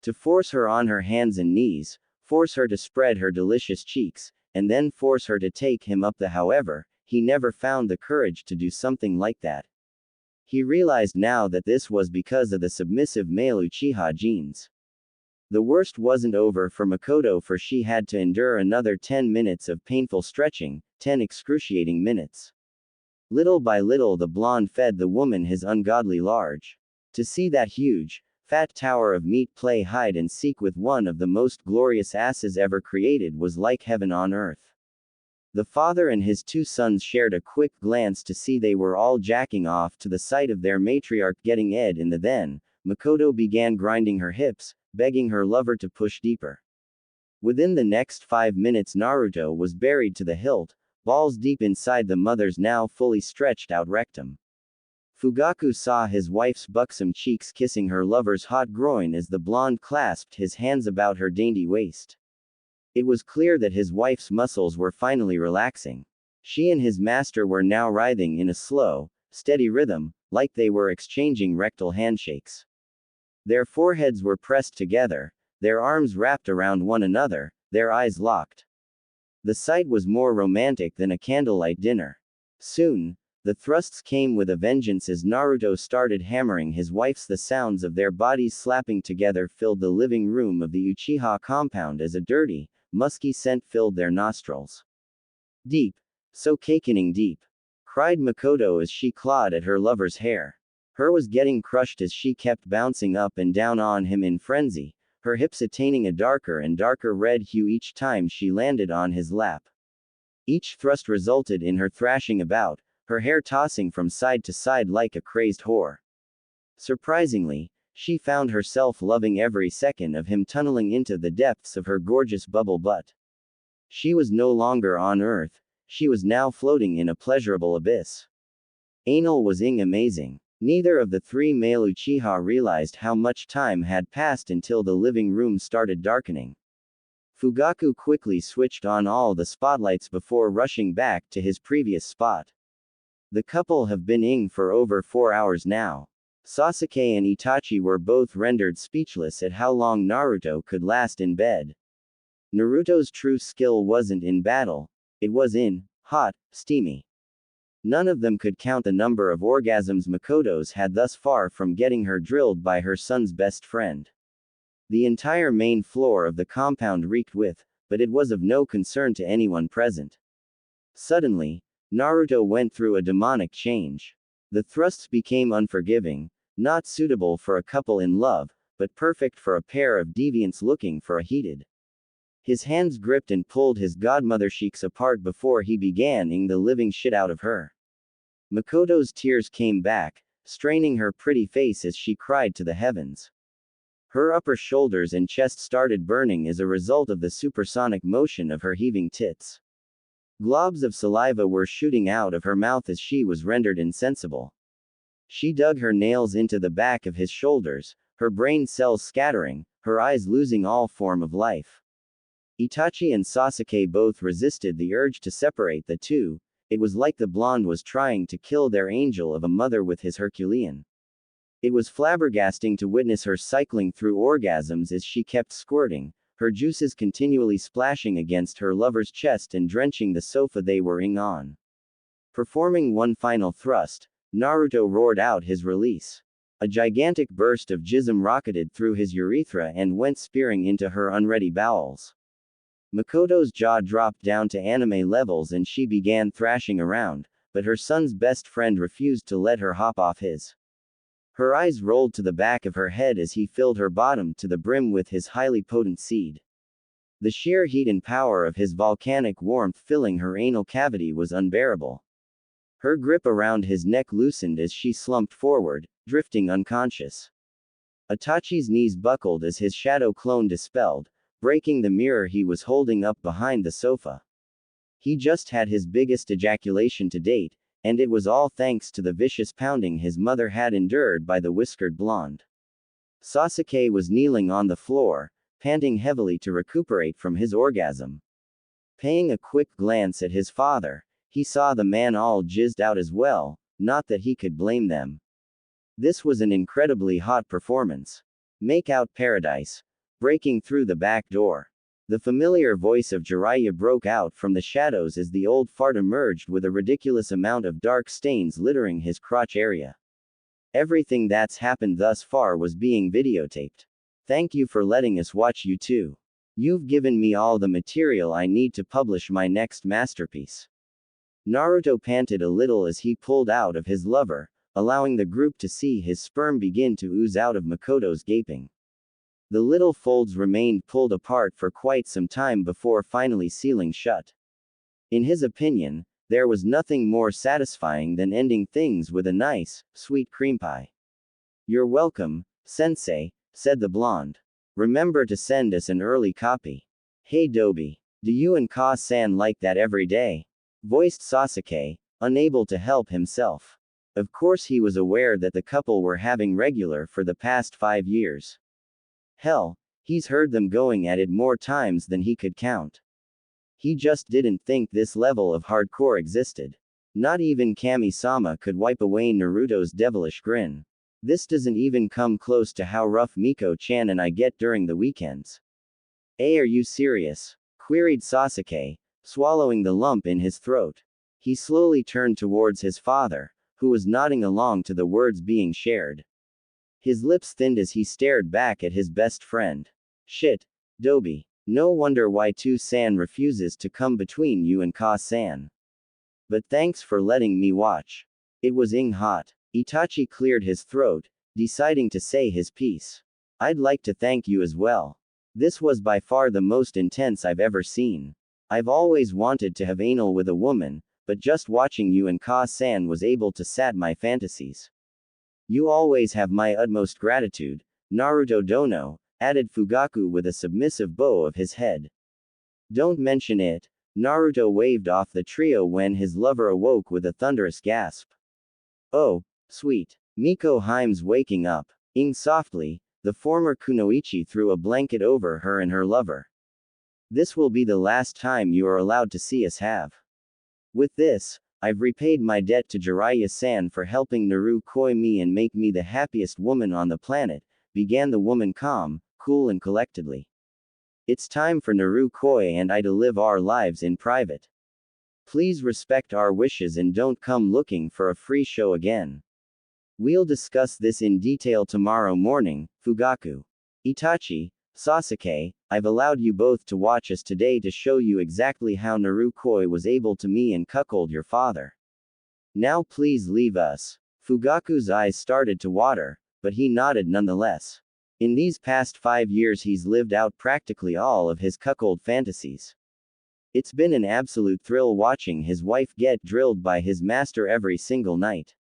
To force her on her hands and knees, force her to spread her delicious cheeks, and then force her to take him up the however, he never found the courage to do something like that. He realized now that this was because of the submissive male Uchiha genes. The worst wasn't over for Makoto, for she had to endure another 10 minutes of painful stretching, 10 excruciating minutes. Little by little the blonde fed the woman his ungodly large. To see that huge, fat tower of meat play hide and seek with one of the most glorious asses ever created was like heaven on earth. The father and his 2 sons shared a quick glance to see they were all jacking off to the sight of their matriarch getting ed in the then. Makoto began grinding her hips, begging her lover to push deeper. Within the next 5 minutes Naruto was buried to the hilt, balls deep inside the mother's now fully stretched out rectum. Fugaku saw his wife's buxom cheeks kissing her lover's hot groin as the blonde clasped his hands about her dainty waist. It was clear that his wife's muscles were finally relaxing. She and his master were now writhing in a slow, steady rhythm, like they were exchanging rectal handshakes. Their foreheads were pressed together, their arms wrapped around one another, their eyes locked. The sight was more romantic than a candlelight dinner. Soon, the thrusts came with a vengeance as Naruto started hammering his wife's. The sounds of their bodies slapping together filled the living room of the Uchiha compound as a dirty, musky scent filled their nostrils. Deep. So cakening deep. Cried Makoto as she clawed at her lover's hair. Her was getting crushed as she kept bouncing up and down on him in frenzy, her hips attaining a darker and darker red hue each time she landed on his lap. Each thrust resulted in her thrashing about, her hair tossing from side to side like a crazed whore. Surprisingly, she found herself loving every second of him tunneling into the depths of her gorgeous bubble butt. She was no longer on Earth, she was now floating in a pleasurable abyss. Anal was amazing. Neither of the three male Uchiha realized how much time had passed until the living room started darkening. Fugaku quickly switched on all the spotlights before rushing back to his previous spot. The couple have been for over 4 hours now. Sasuke and Itachi were both rendered speechless at how long Naruto could last in bed. Naruto's true skill wasn't in battle, it was in hot, steamy. None of them could count the number of orgasms Makoto's had thus far from getting her drilled by her son's best friend. The entire main floor of the compound reeked with, but it was of no concern to anyone present. Suddenly, Naruto went through a demonic change. The thrusts became unforgiving, not suitable for a couple in love, but perfect for a pair of deviants looking for a heated. His hands gripped and pulled his godmother cheeks apart before he began ing the living shit out of her. Makoto's tears came back, straining her pretty face as she cried to the heavens. Her upper shoulders and chest started burning as a result of the supersonic motion of her heaving tits. Globs of saliva were shooting out of her mouth as she was rendered insensible. She dug her nails into the back of his shoulders, her brain cells scattering, her eyes losing all form of life. Itachi and Sasuke both resisted the urge to separate the two. It was like the blonde was trying to kill their angel of a mother with his Herculean. It was flabbergasting to witness her cycling through orgasms as she kept squirting, her juices continually splashing against her lover's chest and drenching the sofa they were on. Performing one final thrust, Naruto roared out his release. A gigantic burst of jism rocketed through his urethra and went spearing into her unready bowels. Makoto's jaw dropped down to anime levels and she began thrashing around, but her son's best friend refused to let her hop off his. Her eyes rolled to the back of her head as he filled her bottom to the brim with his highly potent seed. The sheer heat and power of his volcanic warmth filling her anal cavity was unbearable. Her grip around his neck loosened as she slumped forward, drifting unconscious. Itachi's knees buckled as his shadow clone dispelled, breaking the mirror he was holding up behind the sofa. He just had his biggest ejaculation to date, and it was all thanks to the vicious pounding his mother had endured by the whiskered blonde. Sasuke was kneeling on the floor, panting heavily to recuperate from his orgasm. Paying a quick glance at his father, he saw the man all jizzed out as well, not that he could blame them. This was an incredibly hot performance. Make out paradise. Breaking through the back door. The familiar voice of Jiraiya broke out from the shadows as the old fart emerged with a ridiculous amount of dark stains littering his crotch area. Everything that's happened thus far was being videotaped. Thank you for letting us watch you too. You've given me all the material I need to publish my next masterpiece. Naruto panted a little as he pulled out of his lover, allowing the group to see his sperm begin to ooze out of Makoto's gaping. The little folds remained pulled apart for quite some time before finally sealing shut. In his opinion, there was nothing more satisfying than ending things with a nice, sweet cream pie. You're welcome, sensei, said the blonde. Remember to send us an early copy. Hey Dobi, do you and Ka-san like that every day? Voiced Sasuke, unable to help himself. Of course he was aware that the couple were having regular for the past 5 years. Hell, he's heard them going at it more times than he could count. He just didn't think this level of hardcore existed. Not even Kami-sama could wipe away Naruto's devilish grin. This doesn't even come close to how rough Miko-chan and I get during the weekends. Are you serious? Queried Sasuke, swallowing the lump in his throat. He slowly turned towards his father, who was nodding along to the words being shared. His lips thinned as he stared back at his best friend. Shit, Dobi. No wonder why Tu-san refuses to come between you and Ka-san. But thanks for letting me watch. It was hot. Itachi cleared his throat, deciding to say his piece. I'd like to thank you as well. This was by far the most intense I've ever seen. I've always wanted to have anal with a woman, but just watching you and Ka-san was able to sat my fantasies. You always have my utmost gratitude, Naruto Dono, added Fugaku with a submissive bow of his head. Don't mention it. Naruto waved off the trio when his lover awoke with a thunderous gasp. Oh, sweet. Miko Himes waking up. Ing softly, the former Kunoichi threw a blanket over her and her lover. This will be the last time you are allowed to see us have. With this, I've repaid my debt to Jiraiya-san for helping Naru koi me and make me the happiest woman on the planet, began the woman calm, cool and collectedly. It's time for Naru koi and I to live our lives in private. Please respect our wishes and don't come looking for a free show again. We'll discuss this in detail tomorrow morning, Fugaku. Itachi, Sasuke, I've allowed you both to watch us today to show you exactly how Naru koi was able to me and cuckold your father. Now please leave us. Fugaku's eyes started to water, but he nodded nonetheless. In these past 5 years he's lived out practically all of his cuckold fantasies. It's been an absolute thrill watching his wife get drilled by his master every single night.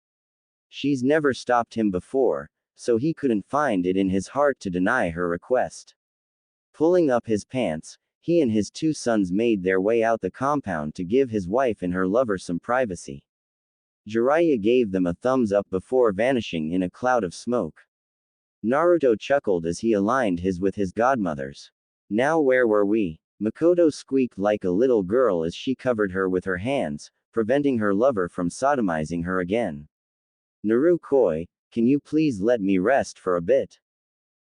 She's never stopped him before, so he couldn't find it in his heart to deny her request. Pulling up his pants, he and his 2 sons made their way out the compound to give his wife and her lover some privacy. Jiraiya gave them a thumbs up before vanishing in a cloud of smoke. Naruto chuckled as he aligned his with his godmother's. Now where were we? Makoto squeaked like a little girl as she covered her with her hands, preventing her lover from sodomizing her again. Naru koi, can you please let me rest for a bit?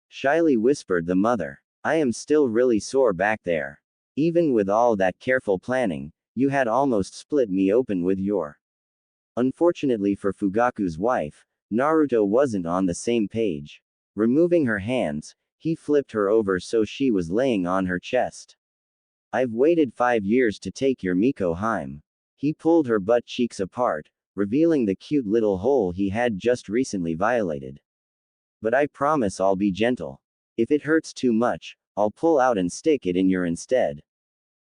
Shyly whispered the mother. I am still really sore back there. Even with all that careful planning, you had almost split me open with your. Unfortunately for Fugaku's wife, Naruto wasn't on the same page. Removing her hands, he flipped her over so she was laying on her chest. I've waited 5 years to take your Miko Heim. He pulled her butt cheeks apart, revealing the cute little hole he had just recently violated. But I promise I'll be gentle. If it hurts too much, I'll pull out and stick it in your instead.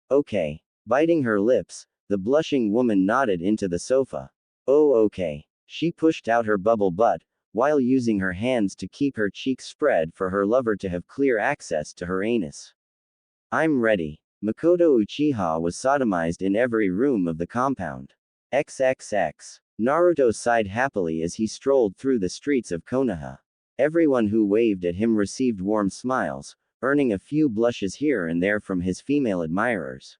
Okay. Biting her lips, the blushing woman nodded into the sofa. Oh okay. She pushed out her bubble butt, while using her hands to keep her cheeks spread for her lover to have clear access to her anus. I'm ready. Makoto Uchiha was sodomized in every room of the compound. XXX. Naruto sighed happily as he strolled through the streets of Konoha. Everyone who waved at him received warm smiles, earning a few blushes here and there from his female admirers.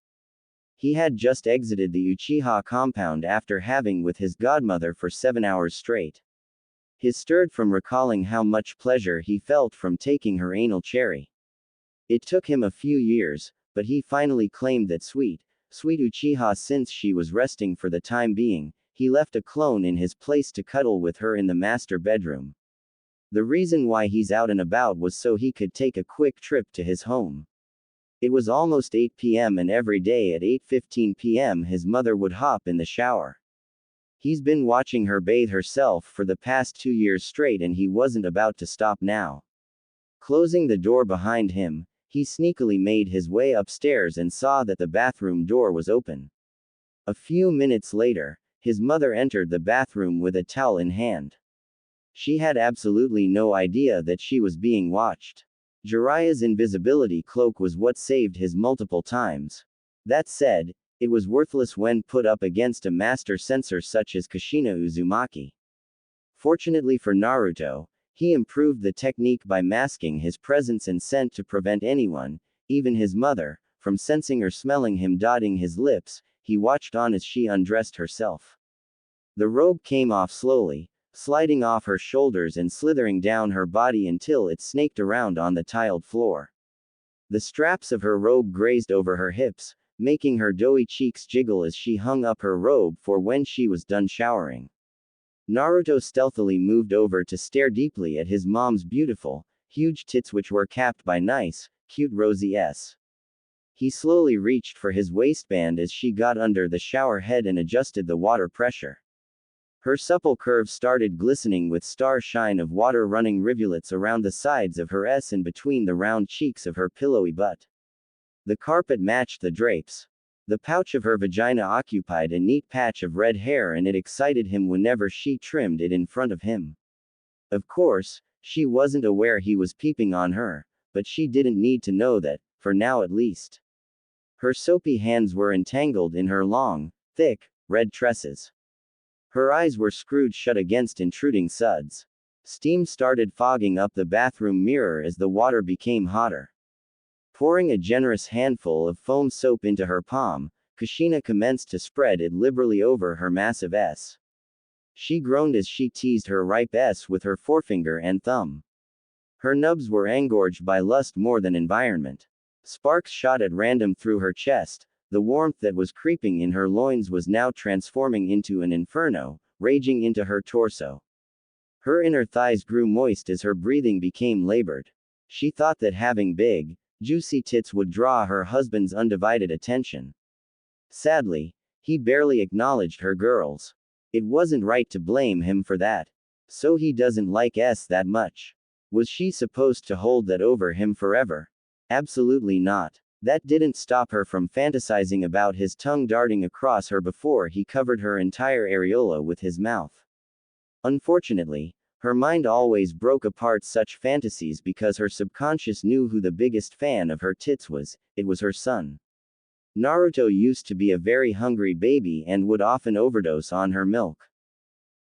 He had just exited the Uchiha compound after having with his godmother for 7 hours straight. He stirred from recalling how much pleasure he felt from taking her anal cherry. It took him a few years, but he finally claimed that sweet Uchiha since she was resting for the time being, he left a clone in his place to cuddle with her in the master bedroom. The reason why he's out and about was so he could take a quick trip to his home. It was almost 8 p.m. and every day at 8:15 p.m. his mother would hop in the shower. He's been watching her bathe herself for the past 2 years straight and he wasn't about to stop now. Closing the door behind him, he sneakily made his way upstairs and saw that the bathroom door was open. A few minutes later, his mother entered the bathroom with a towel in hand. She had absolutely no idea that she was being watched. Jiraiya's invisibility cloak was what saved his multiple times. That said, it was worthless when put up against a master censor such as Kushina Uzumaki. Fortunately for Naruto, he improved the technique by masking his presence and scent to prevent anyone, even his mother, from sensing or smelling him. Dotting his lips, he watched on as she undressed herself. The robe came off slowly, sliding off her shoulders and slithering down her body until it snaked around on the tiled floor. The straps of her robe grazed over her hips, making her doughy cheeks jiggle as she hung up her robe for when she was done showering. Naruto stealthily moved over to stare deeply at his mom's beautiful, huge tits which were capped by nice, cute rosy S. He slowly reached for his waistband as she got under the shower head and adjusted the water pressure. Her supple curves started glistening with star shine of water running rivulets around the sides of her S and between the round cheeks of her pillowy butt. The carpet matched the drapes. The pouch of her vagina occupied a neat patch of red hair and it excited him whenever she trimmed it in front of him. Of course, she wasn't aware he was peeping on her, but she didn't need to know that, for now at least. Her soapy hands were entangled in her long, thick, red tresses. Her eyes were screwed shut against intruding suds. Steam started fogging up the bathroom mirror as the water became hotter. Pouring a generous handful of foam soap into her palm, Kushina commenced to spread it liberally over her massive S. She groaned as she teased her ripe S with her forefinger and thumb. Her nubs were engorged by lust more than environment. Sparks shot at random through her chest. The warmth that was creeping in her loins was now transforming into an inferno, raging into her torso. Her inner thighs grew moist as her breathing became labored. She thought that having big, juicy tits would draw her husband's undivided attention. Sadly, he barely acknowledged her girls. It wasn't right to blame him for that. So he doesn't like S that much. Was she supposed to hold that over him forever? Absolutely not. That didn't stop her from fantasizing about his tongue darting across her before he covered her entire areola with his mouth. Unfortunately, her mind always broke apart such fantasies because her subconscious knew who the biggest fan of her tits was. It was her son. Naruto used to be a very hungry baby and would often overdose on her milk.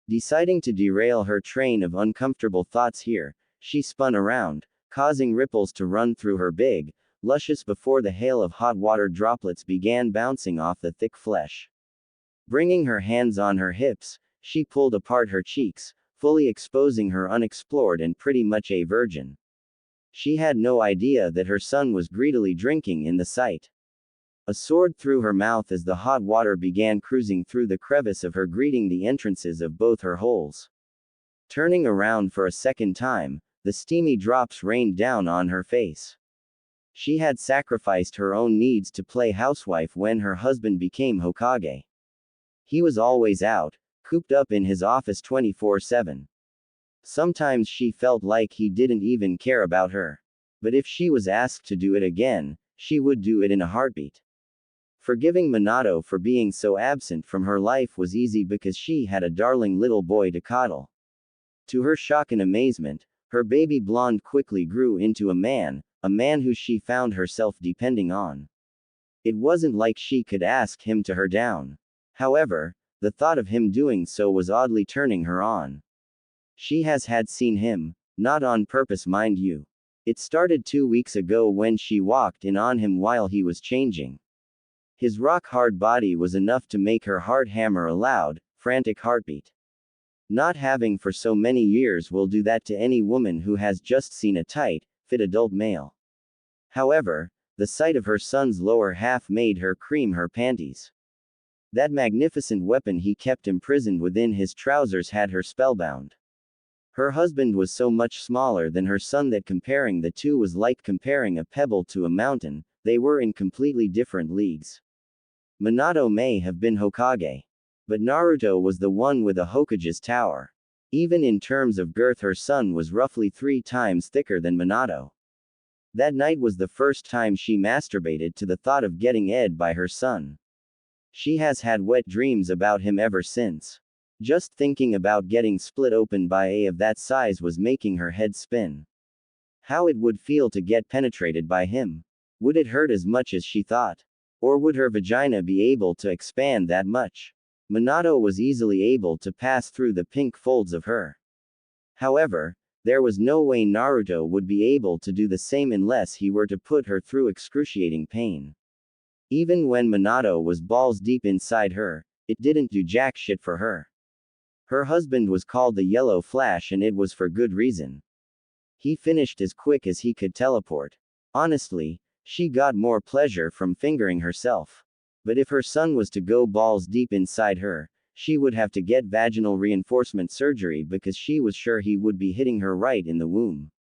Deciding to derail her train of uncomfortable thoughts here, she spun around, causing ripples to run through her big, luscious before the hail of hot water droplets began bouncing off the thick flesh. Bringing her hands on her hips, she pulled apart her cheeks, fully exposing her unexplored and pretty much a virgin. She had no idea that her son was greedily drinking in the sight. A sword through her mouth as the hot water began cruising through the crevice of her, greeting the entrances of both her holes. Turning around for a second time, the steamy drops rained down on her face. She had sacrificed her own needs to play housewife when her husband became Hokage. He was always out, cooped up in his office 24/7. Sometimes she felt like he didn't even care about her. But if she was asked to do it again, she would do it in a heartbeat. Forgiving Minato for being so absent from her life was easy because she had a darling little boy to coddle. To her shock and amazement, her baby blonde quickly grew into a man who she found herself depending on. It wasn't like she could ask him to her down. However, the thought of him doing so was oddly turning her on. She had seen him, not on purpose mind you. It started 2 weeks ago when she walked in on him while he was changing. His rock-hard body was enough to make her heart hammer a loud, frantic heartbeat. Not having for so many years will do that to any woman who has just seen a tight, fit adult male. However, the sight of her son's lower half made her cream her panties. That magnificent weapon he kept imprisoned within his trousers had her spellbound. Her husband was so much smaller than her son that comparing the two was like comparing a pebble to a mountain. They were in completely different leagues. Minato may have been Hokage. But Naruto was the one with a Hokage's tower. Even in terms of girth, her son was roughly 3 times thicker than Minato. That night was the first time she masturbated to the thought of getting ed by her son. She has had wet dreams about him ever since. Just thinking about getting split open by a of that size was making her head spin. How it would feel to get penetrated by him. Would it hurt as much as she thought? Or would her vagina be able to expand that much? Minato was easily able to pass through the pink folds of her. However, there was no way Naruto would be able to do the same unless he were to put her through excruciating pain. Even when Minato was balls deep inside her, it didn't do jack shit for her. Her husband was called the Yellow Flash and it was for good reason. He finished as quick as he could teleport. Honestly, she got more pleasure from fingering herself. But if her son was to go balls deep inside her, she would have to get vaginal reinforcement surgery because she was sure he would be hitting her right in the womb.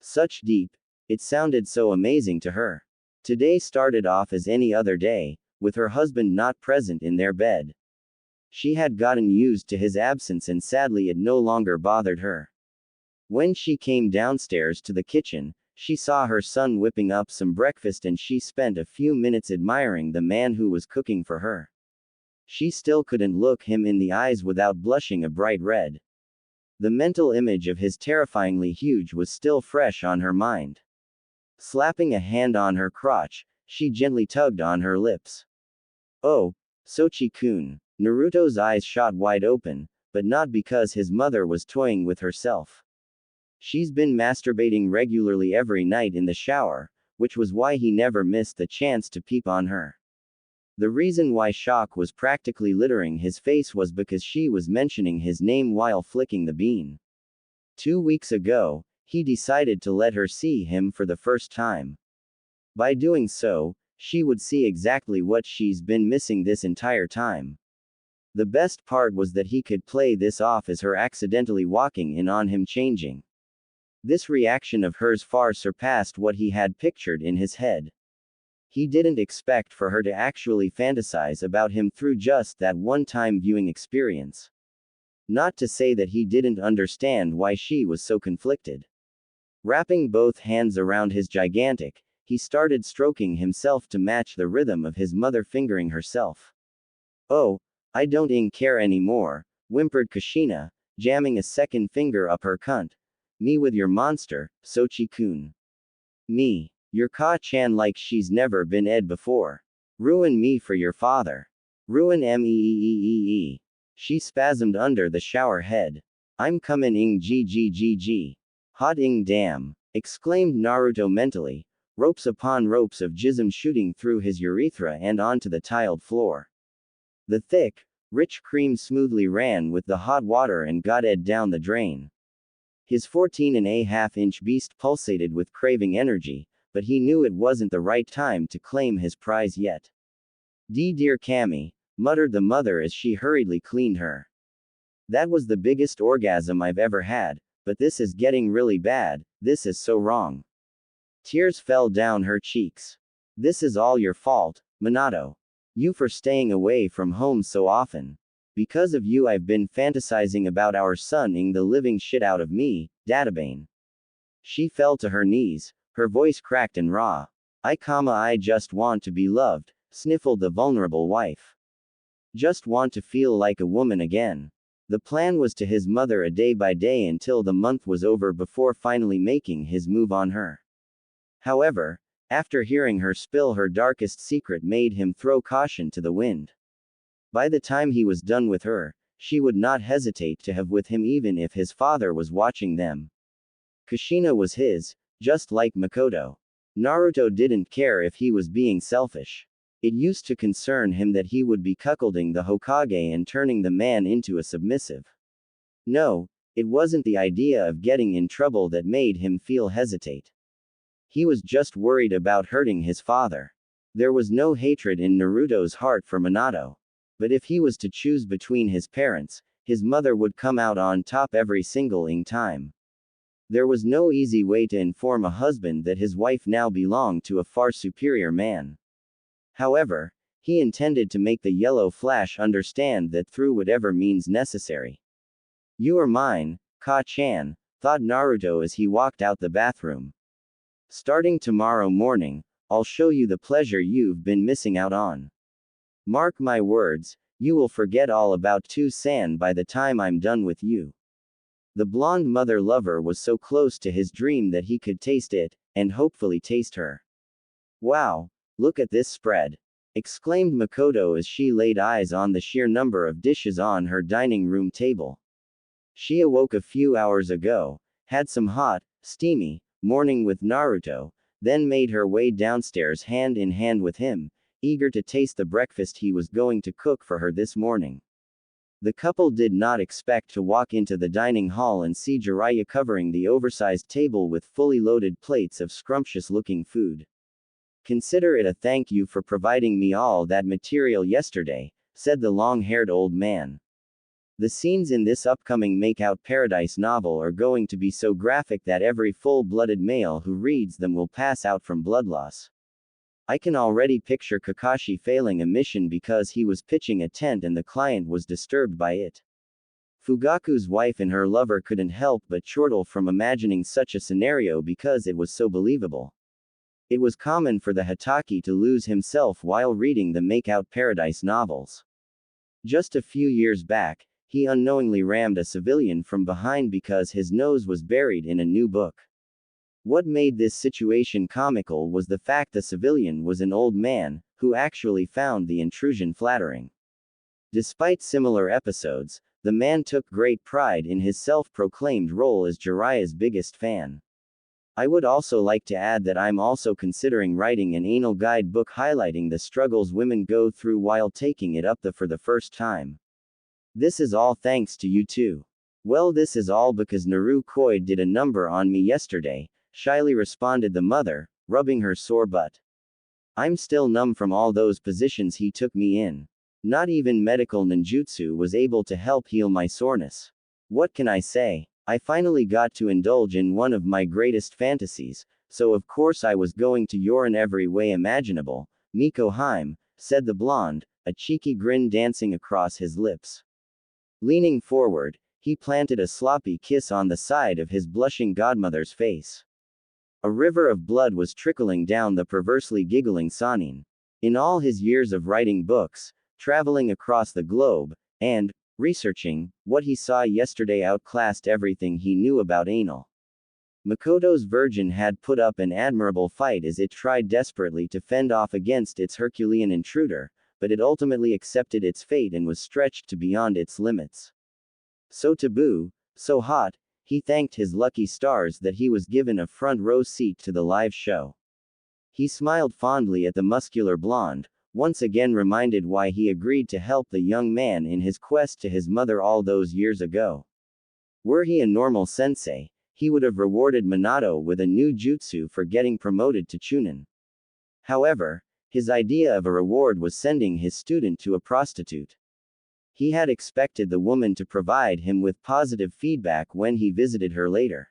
Such deep. It sounded so amazing to her. Today started off as any other day, with her husband not present in their bed. She had gotten used to his absence and sadly it no longer bothered her. When she came downstairs to the kitchen, she saw her son whipping up some breakfast and she spent a few minutes admiring the man who was cooking for her. She still couldn't look him in the eyes without blushing a bright red. The mental image of his terrifyingly huge was still fresh on her mind. Slapping a hand on her crotch, she gently tugged on her lips. Oh, Sochi-kun. Naruto's eyes shot wide open, but not because his mother was toying with herself. She's been masturbating regularly every night in the shower, which was why he never missed the chance to peep on her. The reason why shock was practically littering his face was because she was mentioning his name while flicking the bean. 2 weeks ago, he decided to let her see him for the first time. By doing so, she would see exactly what she's been missing this entire time. The best part was that he could play this off as her accidentally walking in on him changing. This reaction of hers far surpassed what he had pictured in his head. He didn't expect for her to actually fantasize about him through just that one-time viewing experience. Not to say that he didn't understand why she was so conflicted. Wrapping both hands around his gigantic, he started stroking himself to match the rhythm of his mother fingering herself. Oh, I don't care anymore, whimpered Kushina, jamming a second finger up her cunt. Me with your monster, Sochi-kun. Me. Your Ka-chan like she's never been ed before. Ruin me for your father. Ruin me. She spasmed under the shower head. I'm comin' ing ggggg. Hot ing damn. Exclaimed Naruto mentally, ropes upon ropes of jism shooting through his urethra and onto the tiled floor. The thick, rich cream smoothly ran with the hot water and got ed down the drain. His 14.5-inch beast pulsated with craving energy, but he knew it wasn't the right time to claim his prize yet. Dear Cammy, muttered the mother as she hurriedly cleaned her. That was the biggest orgasm I've ever had, but this is getting really bad, this is so wrong. Tears fell down her cheeks. This is all your fault, Minato. You for staying away from home so often. Because of you I've been fantasizing about our son-ing the living shit out of me, Databane. She fell to her knees, her voice cracked and raw. I just want to be loved, sniffled the vulnerable wife. Just want to feel like a woman again. The plan was to his mother a day by day until the month was over before finally making his move on her. However, after hearing her spill her darkest secret made him throw caution to the wind. By the time he was done with her, she would not hesitate to have with him even if his father was watching them. Kushina was his, just like Makoto. Naruto didn't care if he was being selfish. It used to concern him that he would be cuckolding the Hokage and turning the man into a submissive. No, it wasn't the idea of getting in trouble that made him feel hesitate. He was just worried about hurting his father. There was no hatred in Naruto's heart for Minato. But if he was to choose between his parents, his mother would come out on top every single time. There was no easy way to inform a husband that his wife now belonged to a far superior man. However, he intended to make the yellow flash understand that through whatever means necessary. You are mine, Ka-chan, thought Naruto as he walked out the bathroom. Starting tomorrow morning, I'll show you the pleasure you've been missing out on. Mark my words, you will forget all about Two-san by the time I'm done with you. The blonde mother lover was so close to his dream that he could taste it, and hopefully taste her. Wow, look at this spread! Exclaimed Makoto as she laid eyes on the sheer number of dishes on her dining room table. She awoke a few hours ago, had some hot, steamy, morning with Naruto, then made her way downstairs hand in hand with him, eager to taste the breakfast he was going to cook for her this morning. The couple did not expect to walk into the dining hall and see Jiraiya covering the oversized table with fully loaded plates of scrumptious-looking food. Consider it a thank you for providing me all that material yesterday, said the long-haired old man. The scenes in this upcoming Makeout Paradise novel are going to be so graphic that every full-blooded male who reads them will pass out from blood loss. I can already picture Kakashi failing a mission because he was pitching a tent and the client was disturbed by it. Fugaku's wife and her lover couldn't help but chortle from imagining such a scenario because it was so believable. It was common for the Hatake to lose himself while reading the Make-Out Paradise novels. Just a few years back, he unknowingly rammed a civilian from behind because his nose was buried in a new book. What made this situation comical was the fact the civilian was an old man, who actually found the intrusion flattering. Despite similar episodes, the man took great pride in his self-proclaimed role as Jiraiya's biggest fan. I would also like to add that I'm also considering writing an anal guide book highlighting the struggles women go through while taking it up for the first time. This is all thanks to you too. Well, this is all because Naruto did a number on me yesterday, shyly responded the mother, rubbing her sore butt. I'm still numb from all those positions he took me in. Not even medical ninjutsu was able to help heal my soreness. What can I say? I finally got to indulge in one of my greatest fantasies, so of course I was going to urine every way imaginable. Miko Heim, said the blonde, a cheeky grin dancing across his lips. Leaning forward, he planted a sloppy kiss on the side of his blushing godmother's face. A river of blood was trickling down the perversely giggling Sanin. In all his years of writing books, traveling across the globe, and researching, what he saw yesterday outclassed everything he knew about anal. Makoto's virgin had put up an admirable fight as it tried desperately to fend off against its Herculean intruder, but it ultimately accepted its fate and was stretched to beyond its limits. So taboo, so hot, he thanked his lucky stars that he was given a front row seat to the live show. He smiled fondly at the muscular blonde, once again reminded why he agreed to help the young man in his quest to his mother all those years ago. Were he a normal sensei, he would have rewarded Minato with a new jutsu for getting promoted to Chunin. However, his idea of a reward was sending his student to a prostitute. He had expected the woman to provide him with positive feedback when he visited her later.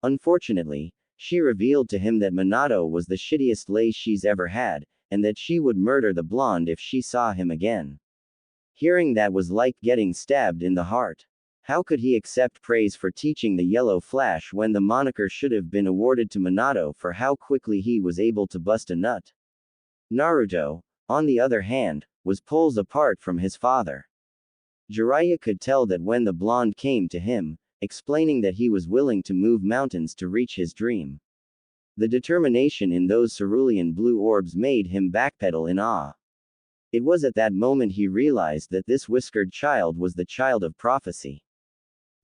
Unfortunately, she revealed to him that Minato was the shittiest lay she's ever had, and that she would murder the blonde if she saw him again. Hearing that was like getting stabbed in the heart. How could he accept praise for teaching the Yellow Flash when the moniker should have been awarded to Minato for how quickly he was able to bust a nut? Naruto, on the other hand, was poles apart from his father. Jiraiya could tell that when the blonde came to him, explaining that he was willing to move mountains to reach his dream. The determination in those cerulean blue orbs made him backpedal in awe. It was at that moment he realized that this whiskered child was the child of prophecy.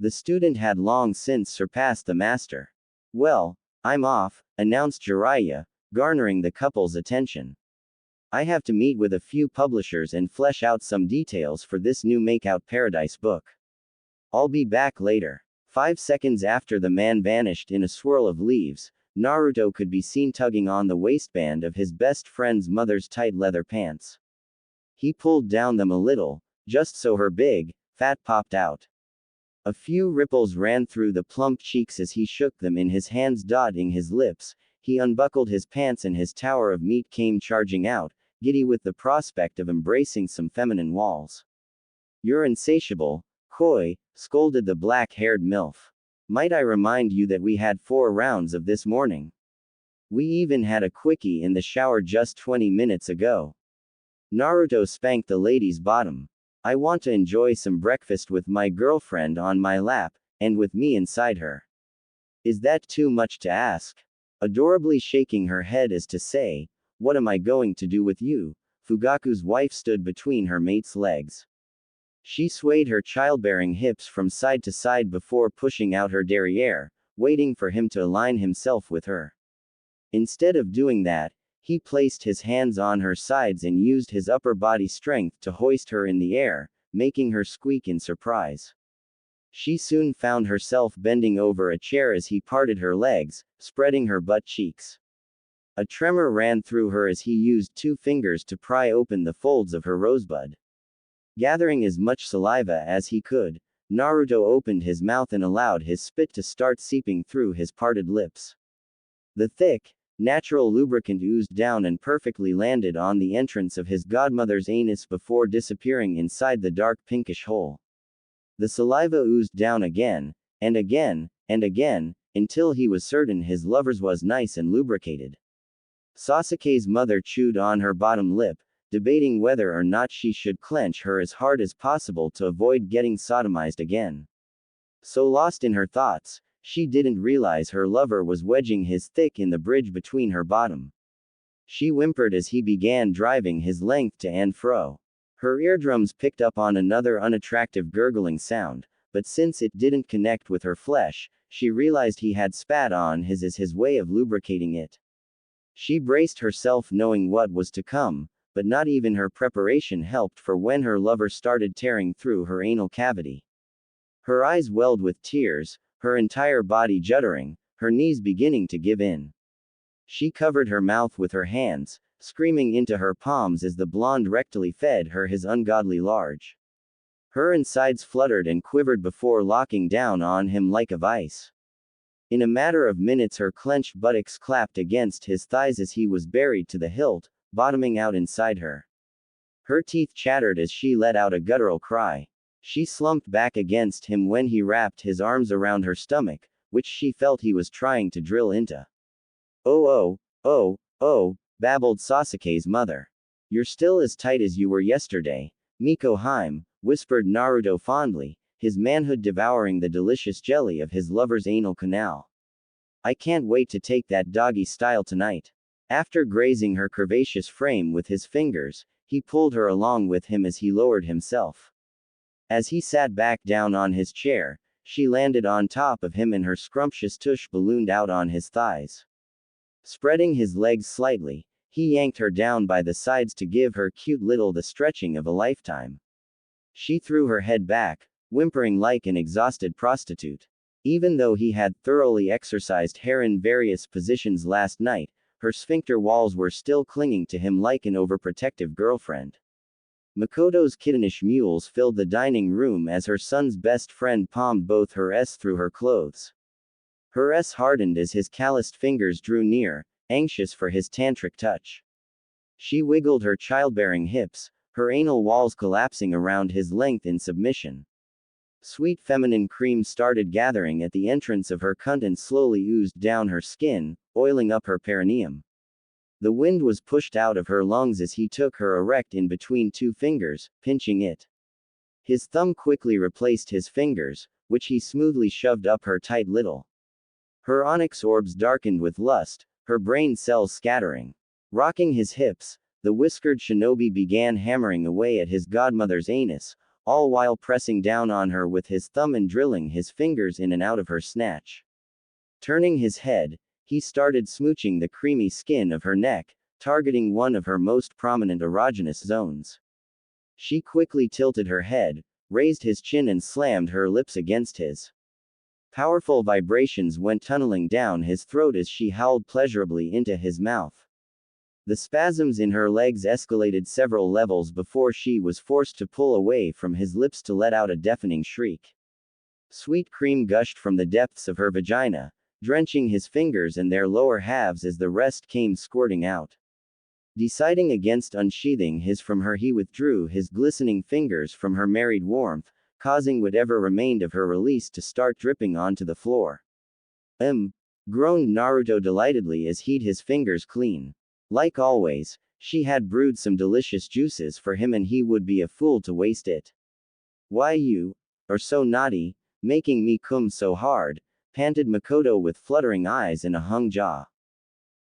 The student had long since surpassed the master. Well, I'm off, announced Jiraiya, garnering the couple's attention. I have to meet with a few publishers and flesh out some details for this new Make-Out Paradise book. I'll be back later. 5 seconds after the man vanished in a swirl of leaves, Naruto could be seen tugging on the waistband of his best friend's mother's tight leather pants. He pulled down them a little, just so her big, fat popped out. A few ripples ran through the plump cheeks as he shook them in his hands, dotting his lips. He unbuckled his pants and his tower of meat came charging out, giddy with the prospect of embracing some feminine walls. You're insatiable, Koi, scolded the black-haired MILF. Might I remind you that we had 4 rounds of this morning? We even had a quickie in the shower just 20 minutes ago. Naruto spanked the lady's bottom. I want to enjoy some breakfast with my girlfriend on my lap, and with me inside her. Is that too much to ask? Adorably shaking her head as to say, what am I going to do with you? Fugaku's wife stood between her mate's legs. She swayed her childbearing hips from side to side before pushing out her derriere, waiting for him to align himself with her. Instead of doing that, he placed his hands on her sides and used his upper body strength to hoist her in the air, making her squeak in surprise. She soon found herself bending over a chair as he parted her legs, spreading her butt cheeks. A tremor ran through her as he used 2 fingers to pry open the folds of her rosebud. Gathering as much saliva as he could, Naruto opened his mouth and allowed his spit to start seeping through his parted lips. The thick, Natural lubricant oozed down and perfectly landed on the entrance of his godmother's anus before disappearing inside the dark pinkish hole. The saliva oozed down again, and again, and again, until he was certain his lover's was nice and lubricated. Sasuke's mother chewed on her bottom lip, debating whether or not she should clench her as hard as possible to avoid getting sodomized again. So lost in her thoughts, she didn't realize her lover was wedging his thick in the bridge between her bottom. She whimpered as he began driving his length to and fro. Her eardrums picked up on another unattractive gurgling sound, but since it didn't connect with her flesh, she realized he had spat on his as his way of lubricating it. She braced herself knowing what was to come, but not even her preparation helped for when her lover started tearing through her anal cavity. Her eyes welled with tears, her entire body juddering, her knees beginning to give in. She covered her mouth with her hands, screaming into her palms as the blonde rectally fed her his ungodly large. Her insides fluttered and quivered before locking down on him like a vice. In a matter of minutes her clenched buttocks clapped against his thighs as he was buried to the hilt, bottoming out inside her. Her teeth chattered as she let out a guttural cry. She slumped back against him when he wrapped his arms around her stomach, which she felt he was trying to drill into. Oh, babbled Sasuke's mother. You're still as tight as you were yesterday, Miko Heim, whispered Naruto fondly, his manhood devouring the delicious jelly of his lover's anal canal. I can't wait to take that doggy style tonight. After grazing her curvaceous frame with his fingers, he pulled her along with him as he lowered himself. As he sat back down on his chair, she landed on top of him and her scrumptious tush ballooned out on his thighs. Spreading his legs slightly, he yanked her down by the sides to give her cute little the stretching of a lifetime. She threw her head back, whimpering like an exhausted prostitute. Even though he had thoroughly exercised her in various positions last night, her sphincter walls were still clinging to him like an overprotective girlfriend. Makoto's kittenish mules filled the dining room as her son's best friend palmed both her s through her clothes. Her s hardened as his calloused fingers drew near, anxious for his tantric touch. She wiggled her childbearing hips, her anal walls collapsing around his length in submission. Sweet feminine cream started gathering at the entrance of her cunt and slowly oozed down her skin, oiling up her perineum. The wind was pushed out of her lungs as he took her erect in between two fingers, pinching it. His thumb quickly replaced his fingers, which he smoothly shoved up her tight little. Her onyx orbs darkened with lust, her brain cells scattering. Rocking his hips, the whiskered shinobi began hammering away at his godmother's anus, all while pressing down on her with his thumb and drilling his fingers in and out of her snatch. Turning his head, he started smooching the creamy skin of her neck, targeting one of her most prominent erogenous zones. She quickly tilted her head, raised his chin and slammed her lips against his. Powerful vibrations went tunneling down his throat as she howled pleasurably into his mouth. The spasms in her legs escalated several levels before she was forced to pull away from his lips to let out a deafening shriek. Sweet cream gushed from the depths of her vagina, drenching his fingers and their lower halves as the rest came squirting out. Deciding against unsheathing his from her, he withdrew his glistening fingers from her married warmth, causing whatever remained of her release to start dripping onto the floor. Groaned Naruto delightedly as he'd his fingers clean. Like always, she had brewed some delicious juices for him and he would be a fool to waste it. Why you are so naughty, making me cum so hard, panted Makoto with fluttering eyes and a hung jaw.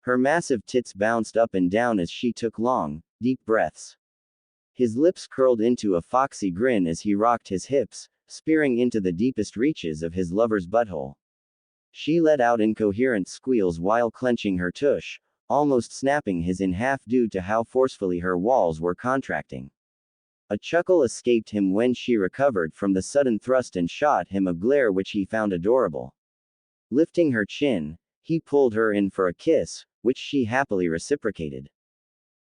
Her massive tits bounced up and down as she took long, deep breaths. His lips curled into a foxy grin as he rocked his hips, spearing into the deepest reaches of his lover's butthole. She let out incoherent squeals while clenching her tush, almost snapping his in half due to how forcefully her walls were contracting. A chuckle escaped him when she recovered from the sudden thrust and shot him a glare which he found adorable. Lifting her chin, he pulled her in for a kiss, which she happily reciprocated.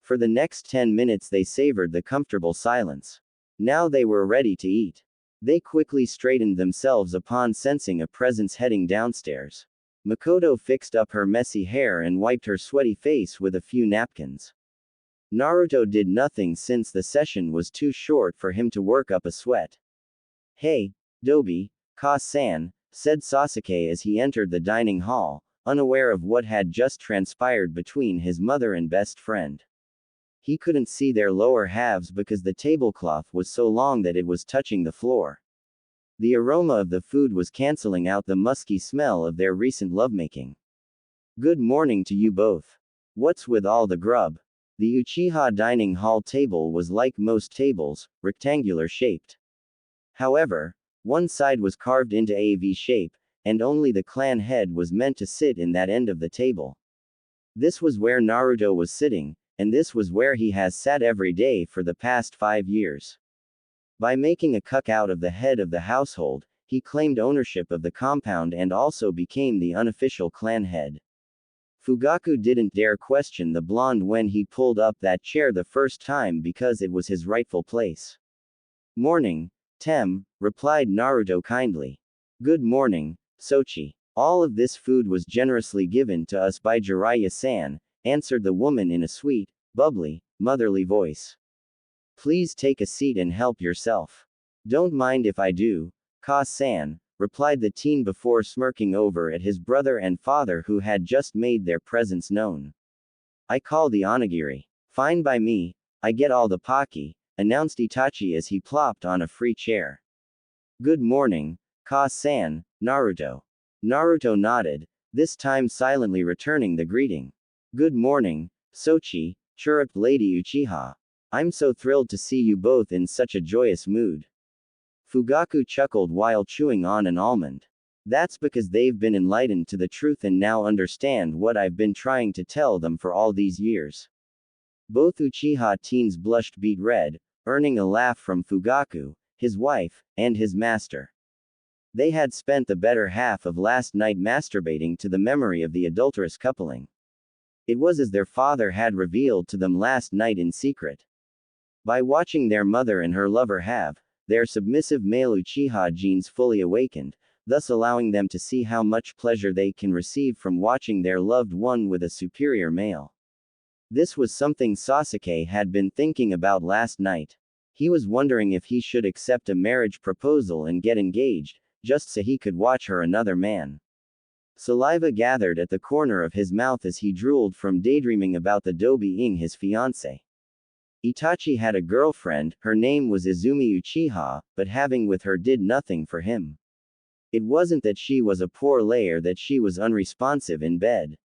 For the next 10 minutes they savored the comfortable silence. Now they were ready to eat. They quickly straightened themselves upon sensing a presence heading downstairs. Makoto fixed up her messy hair and wiped her sweaty face with a few napkins. Naruto did nothing since the session was too short for him to work up a sweat. Hey, Dobi, Ka-san, said Sasuke as he entered the dining hall, unaware of what had just transpired between his mother and best friend. He couldn't see their lower halves because the tablecloth was so long that it was touching the floor. The aroma of the food was canceling out the musky smell of their recent lovemaking. Good morning to you both. What's with all the grub? The Uchiha dining hall table was like most tables, rectangular shaped. However, one side was carved into a V shape, and only the clan head was meant to sit in that end of the table. This was where Naruto was sitting, and this was where he has sat every day for the past 5 years. By making a cutout of the head of the household, he claimed ownership of the compound and also became the unofficial clan head. Fugaku didn't dare question the blonde when he pulled up that chair the first time because it was his rightful place. Morning, Tem, replied Naruto kindly. Good morning, Sochi. All of this food was generously given to us by Jiraiya-san, answered the woman in a sweet, bubbly, motherly voice. Please take a seat and help yourself. Don't mind if I do, Ka-san, replied the teen before smirking over at his brother and father who had just made their presence known. I call the onigiri. Fine by me, I get all the paki, announced Itachi as he plopped on a free chair. Good morning, Ka-san, Naruto. Naruto nodded, this time silently returning the greeting. Good morning, Sochi, chirruped Lady Uchiha. I'm so thrilled to see you both in such a joyous mood. Fugaku chuckled while chewing on an almond. That's because they've been enlightened to the truth and now understand what I've been trying to tell them for all these years. Both Uchiha teens blushed beet red, earning a laugh from Fugaku, his wife, and his master. They had spent the better half of last night masturbating to the memory of the adulterous coupling. It was as their father had revealed to them last night in secret. By watching their mother and her lover have their submissive male Uchiha genes fully awakened, thus allowing them to see how much pleasure they can receive from watching their loved one with a superior male. This was something Sasuke had been thinking about last night. He was wondering if he should accept a marriage proposal and get engaged, just so he could watch her another man. Saliva gathered at the corner of his mouth as he drooled from daydreaming about the doe being his fiancée. Itachi had a girlfriend, her name was Izumi Uchiha, but having with her did nothing for him. It wasn't that she was a poor layer, that she was unresponsive in bed.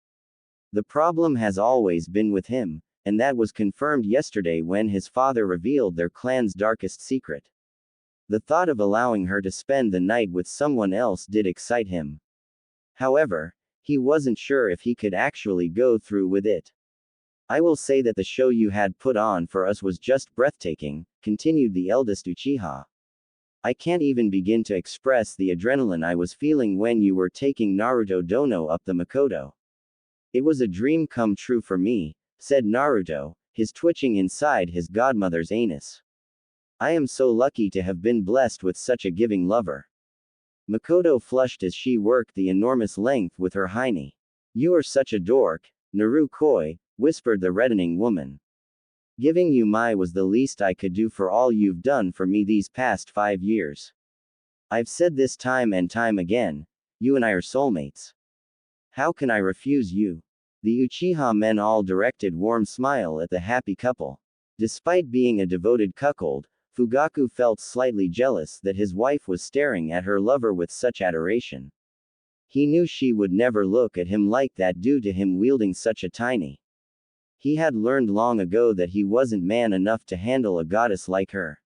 The problem has always been with him, and that was confirmed yesterday when his father revealed their clan's darkest secret. The thought of allowing her to spend the night with someone else did excite him. However, he wasn't sure if he could actually go through with it. I will say that the show you had put on for us was just breathtaking, continued the eldest Uchiha. I can't even begin to express the adrenaline I was feeling when you were taking Naruto Dono up the Makoto. It was a dream come true for me, said Naruto, his twitching inside his godmother's anus. I am so lucky to have been blessed with such a giving lover. Makoto flushed as she worked the enormous length with her hiney. You are such a dork, Narukoi, whispered the reddening woman. Giving you my was the least I could do for all you've done for me these past 5 years. I've said this time and time again, you and I are soulmates. How can I refuse you? The Uchiha men all directed warm smile at the happy couple. Despite being a devoted cuckold, Fugaku felt slightly jealous that his wife was staring at her lover with such adoration. He knew she would never look at him like that due to him wielding such a tiny. He had learned long ago that he wasn't man enough to handle a goddess like her.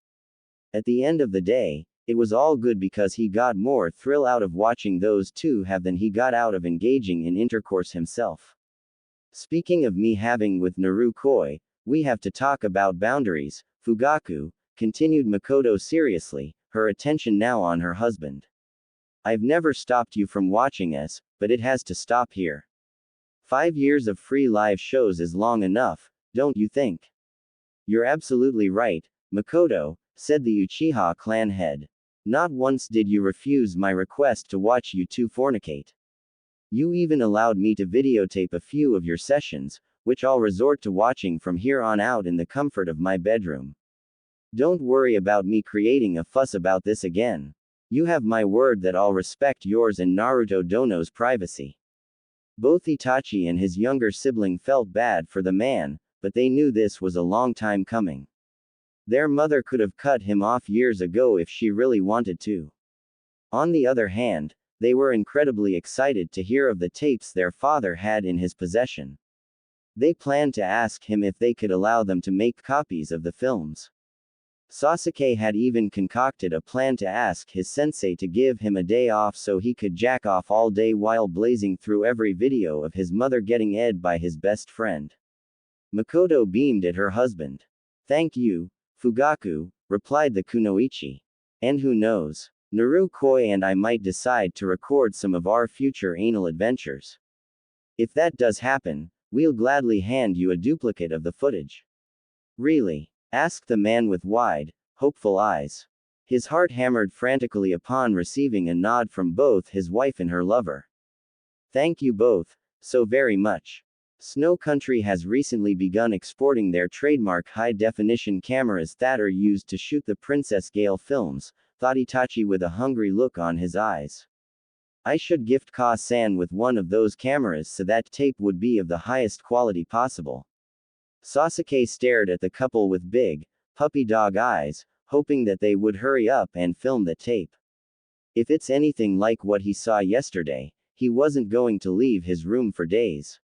At the end of the day, it was all good because he got more thrill out of watching those two have than he got out of engaging in intercourse himself. Speaking of me having with Narukoi, we have to talk about boundaries, Fugaku, continued Makoto seriously, her attention now on her husband. I've never stopped you from watching us, but it has to stop here. 5 years of free live shows is long enough, don't you think? You're absolutely right, Makoto, said the Uchiha clan head. Not once did you refuse my request to watch you two fornicate. You even allowed me to videotape a few of your sessions, which I'll resort to watching from here on out in the comfort of my bedroom. Don't worry about me creating a fuss about this again. You have my word that I'll respect yours and Naruto Dono's privacy. Both Itachi and his younger sibling felt bad for the man, but they knew this was a long time coming. Their mother could have cut him off years ago if she really wanted to. On the other hand, they were incredibly excited to hear of the tapes their father had in his possession. They planned to ask him if they could allow them to make copies of the films. Sasuke had even concocted a plan to ask his sensei to give him a day off so he could jack off all day while blazing through every video of his mother getting ed by his best friend. Makoto beamed at her husband. "Thank you, Fugaku," replied the kunoichi. "And who knows? Narukoi and I might decide to record some of our future anal adventures. If that does happen, we'll gladly hand you a duplicate of the footage." "Really?" asked the man with wide, hopeful eyes. His heart hammered frantically upon receiving a nod from both his wife and her lover. "Thank you both, so very much. Snow Country has recently begun exporting their trademark high-definition cameras that are used to shoot the Princess Gale films," thought Itachi with a hungry look on his eyes. "I should gift Ka-san with one of those cameras so that tape would be of the highest quality possible." Sasuke stared at the couple with big, puppy dog eyes, hoping that they would hurry up and film the tape. If it's anything like what he saw yesterday, he wasn't going to leave his room for days.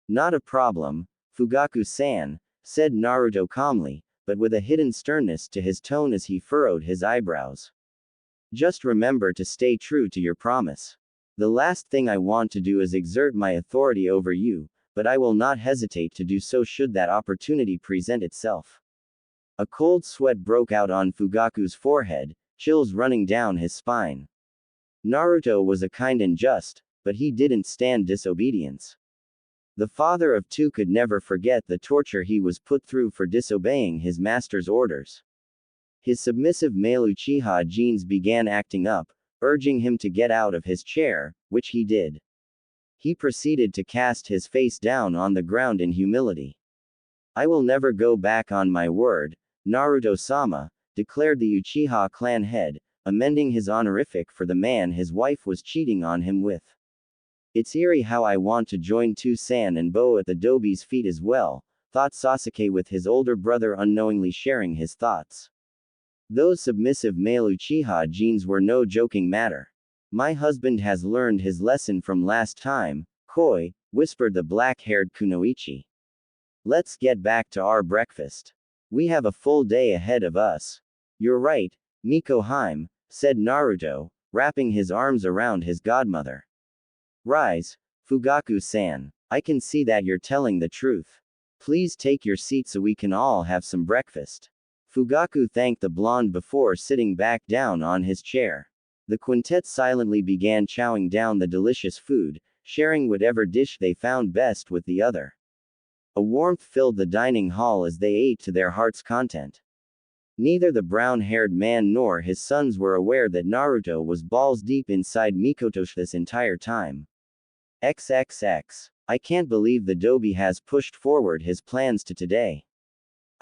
"Not a problem, Fugaku-san," said Naruto calmly, but with a hidden sternness to his tone as he furrowed his eyebrows. "Just remember to stay true to your promise. The last thing I want to do is exert my authority over you, but I will not hesitate to do so should that opportunity present itself." A cold sweat broke out on Fugaku's forehead, chills running down his spine. Naruto was a kind and just, but he didn't stand disobedience. The father of two could never forget the torture he was put through for disobeying his master's orders. His submissive male Uchiha genes began acting up, urging him to get out of his chair, which he did. He proceeded to cast his face down on the ground in humility. "I will never go back on my word, Naruto-sama," declared the Uchiha clan head, amending his honorific for the man his wife was cheating on him with. "It's eerie how I want to join Two-san and bow at the Dobi's feet as well," thought Sasuke with his older brother unknowingly sharing his thoughts. Those submissive male Uchiha genes were no joking matter. "My husband has learned his lesson from last time, Koi," whispered the black-haired kunoichi. "Let's get back to our breakfast. We have a full day ahead of us." "You're right, Mikohime," said Naruto, wrapping his arms around his godmother. "Rise, Fugaku-san. I can see that you're telling the truth. Please take your seat so we can all have some breakfast." Fugaku thanked the blonde before sitting back down on his chair. The quintet silently began chowing down the delicious food, sharing whatever dish they found best with the other. A warmth filled the dining hall as they ate to their heart's content. Neither the brown-haired man nor his sons were aware that Naruto was balls deep inside Mikoto this entire time. XXX. I can't believe the Dobi has pushed forward his plans to today.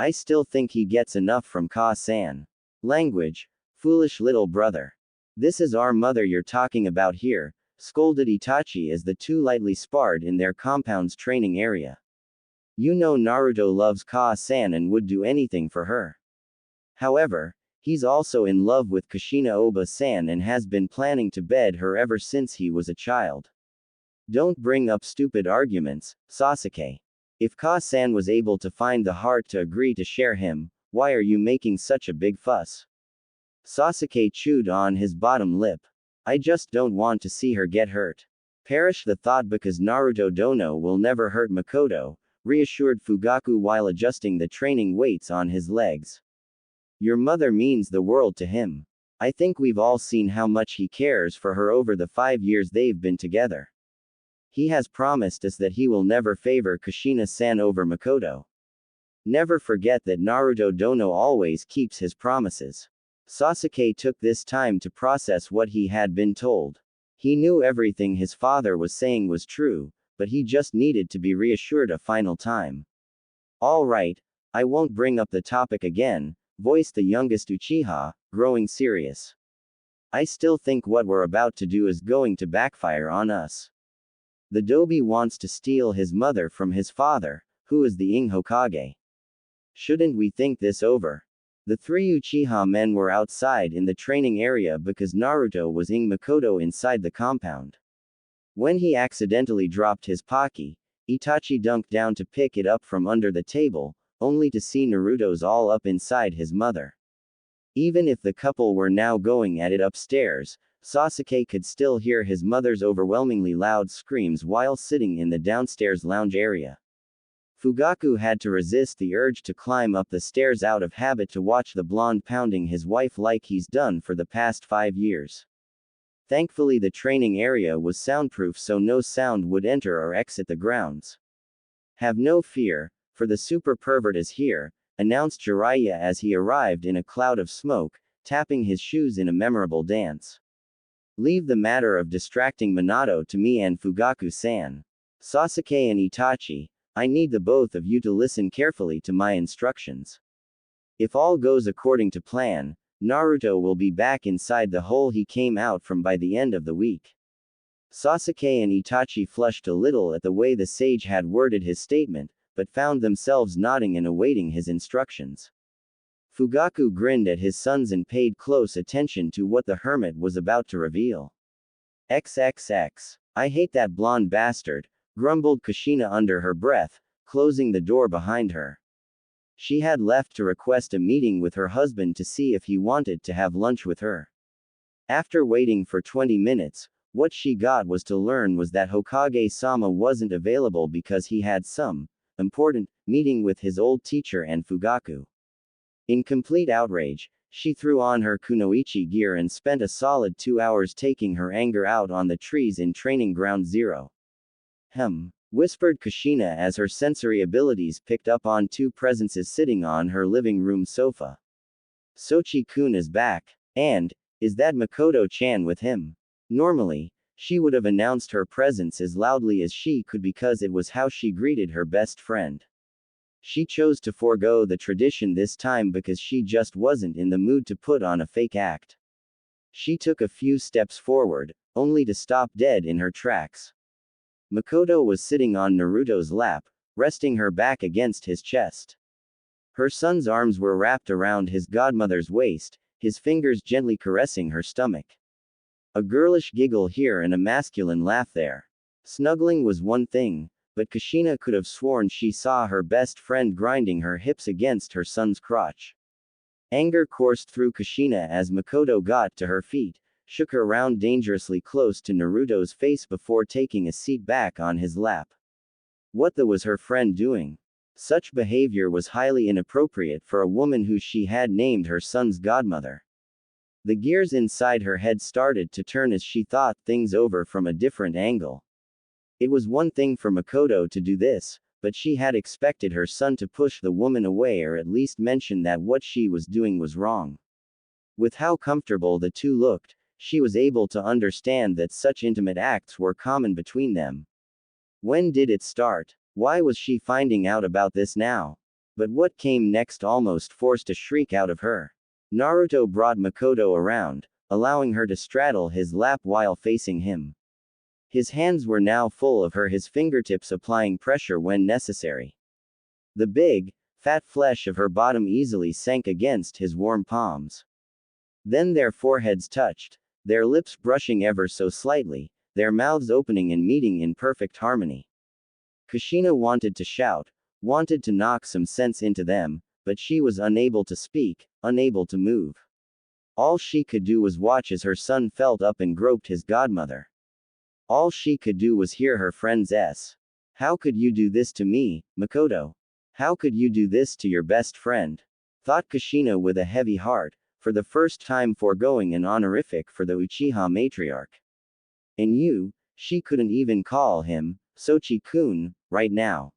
I still think he gets enough from Ka-san. Language, foolish little brother. This is our mother you're talking about here, scolded Itachi as the two lightly sparred in their compound's training area. You know Naruto loves Ka-san and would do anything for her. However, he's also in love with Kushina Oba-san and has been planning to bed her ever since he was a child. Don't bring up stupid arguments, Sasuke. If Ka-san was able to find the heart to agree to share him, why are you making such a big fuss? Sasuke chewed on his bottom lip. I just don't want to see her get hurt. Perish the thought, because Naruto Dono will never hurt Makoto, reassured Fugaku while adjusting the training weights on his legs. Your mother means the world to him. I think we've all seen how much he cares for her over the 5 years they've been together. He has promised us that he will never favor Kushina-san over Makoto. Never forget that Naruto Dono always keeps his promises. Sasuke took this time to process what he had been told. He knew everything his father was saying was true, but he just needed to be reassured a final time. All right, I won't bring up the topic again, voiced the youngest Uchiha, growing serious. I still think what we're about to do is going to backfire on us. The Dobi wants to steal his mother from his father, who is the Ing Hokage. Shouldn't we think this over? The three Uchiha men were outside in the training area because Naruto was ing Makoto inside the compound. When he accidentally dropped his Paki, Itachi dunked down to pick it up from under the table, only to see Naruto's all up inside his mother. Even if the couple were now going at it upstairs, Sasuke could still hear his mother's overwhelmingly loud screams while sitting in the downstairs lounge area. Fugaku had to resist the urge to climb up the stairs out of habit to watch the blonde pounding his wife like he's done for the past 5 years. Thankfully the training area was soundproof so no sound would enter or exit the grounds. Have no fear, for the super pervert is here, announced Jiraiya as he arrived in a cloud of smoke, tapping his shoes in a memorable dance. Leave the matter of distracting Minato to me and Fugaku-san. Sasuke and Itachi, I need the both of you to listen carefully to my instructions. If all goes according to plan, Naruto will be back inside the hole he came out from by the end of the week. Sasuke and Itachi flushed a little at the way the sage had worded his statement, but found themselves nodding and awaiting his instructions. Fugaku grinned at his sons and paid close attention to what the hermit was about to reveal. XXX. I hate that blonde bastard, grumbled Kushina under her breath, closing the door behind her. She had left to request a meeting with her husband to see if he wanted to have lunch with her. After waiting for 20 minutes, what she got was to learn was that Hokage-sama wasn't available because he had some important meeting with his old teacher and Fugaku. In complete outrage, she threw on her kunoichi gear and spent a solid 2 hours taking her anger out on the trees in Training Ground Zero. Whispered Kushina as her sensory abilities picked up on two presences sitting on her living room sofa. Sochi-kun is back, and, is that Makoto-chan with him? Normally, she would have announced her presence as loudly as she could because it was how she greeted her best friend. She chose to forego the tradition this time because she just wasn't in the mood to put on a fake act. She took a few steps forward, only to stop dead in her tracks. Makoto was sitting on Naruto's lap, resting her back against his chest. Her son's arms were wrapped around his godmother's waist, his fingers gently caressing her stomach. A girlish giggle here and a masculine laugh there. Snuggling was one thing, but Kushina could have sworn she saw her best friend grinding her hips against her son's crotch. Anger coursed through Kushina as Makoto got to her feet, shook her round dangerously close to Naruto's face before taking a seat back on his lap. What the was her friend doing? Such behavior was highly inappropriate for a woman who she had named her son's godmother. The gears inside her head started to turn as she thought things over from a different angle. It was one thing for Makoto to do this, but she had expected her son to push the woman away or at least mention that what she was doing was wrong. With how comfortable the two looked, she was able to understand that such intimate acts were common between them. When did it start? Why was she finding out about this now? But what came next almost forced a shriek out of her. Naruto brought Makoto around, allowing her to straddle his lap while facing him. His hands were now full of her, his fingertips applying pressure when necessary. The big, fat flesh of her bottom easily sank against his warm palms. Then their foreheads touched, their lips brushing ever so slightly, their mouths opening and meeting in perfect harmony. Kushina wanted to shout, wanted to knock some sense into them, but she was unable to speak, unable to move. All she could do was watch as her son felt up and groped his godmother. All she could do was hear her friend's "S. How could you do this to me, Makoto? How could you do this to your best friend?" thought Kushina with a heavy heart, for the first time foregoing an honorific for the Uchiha matriarch. And you, she couldn't even call him, Sochi-kun, right now.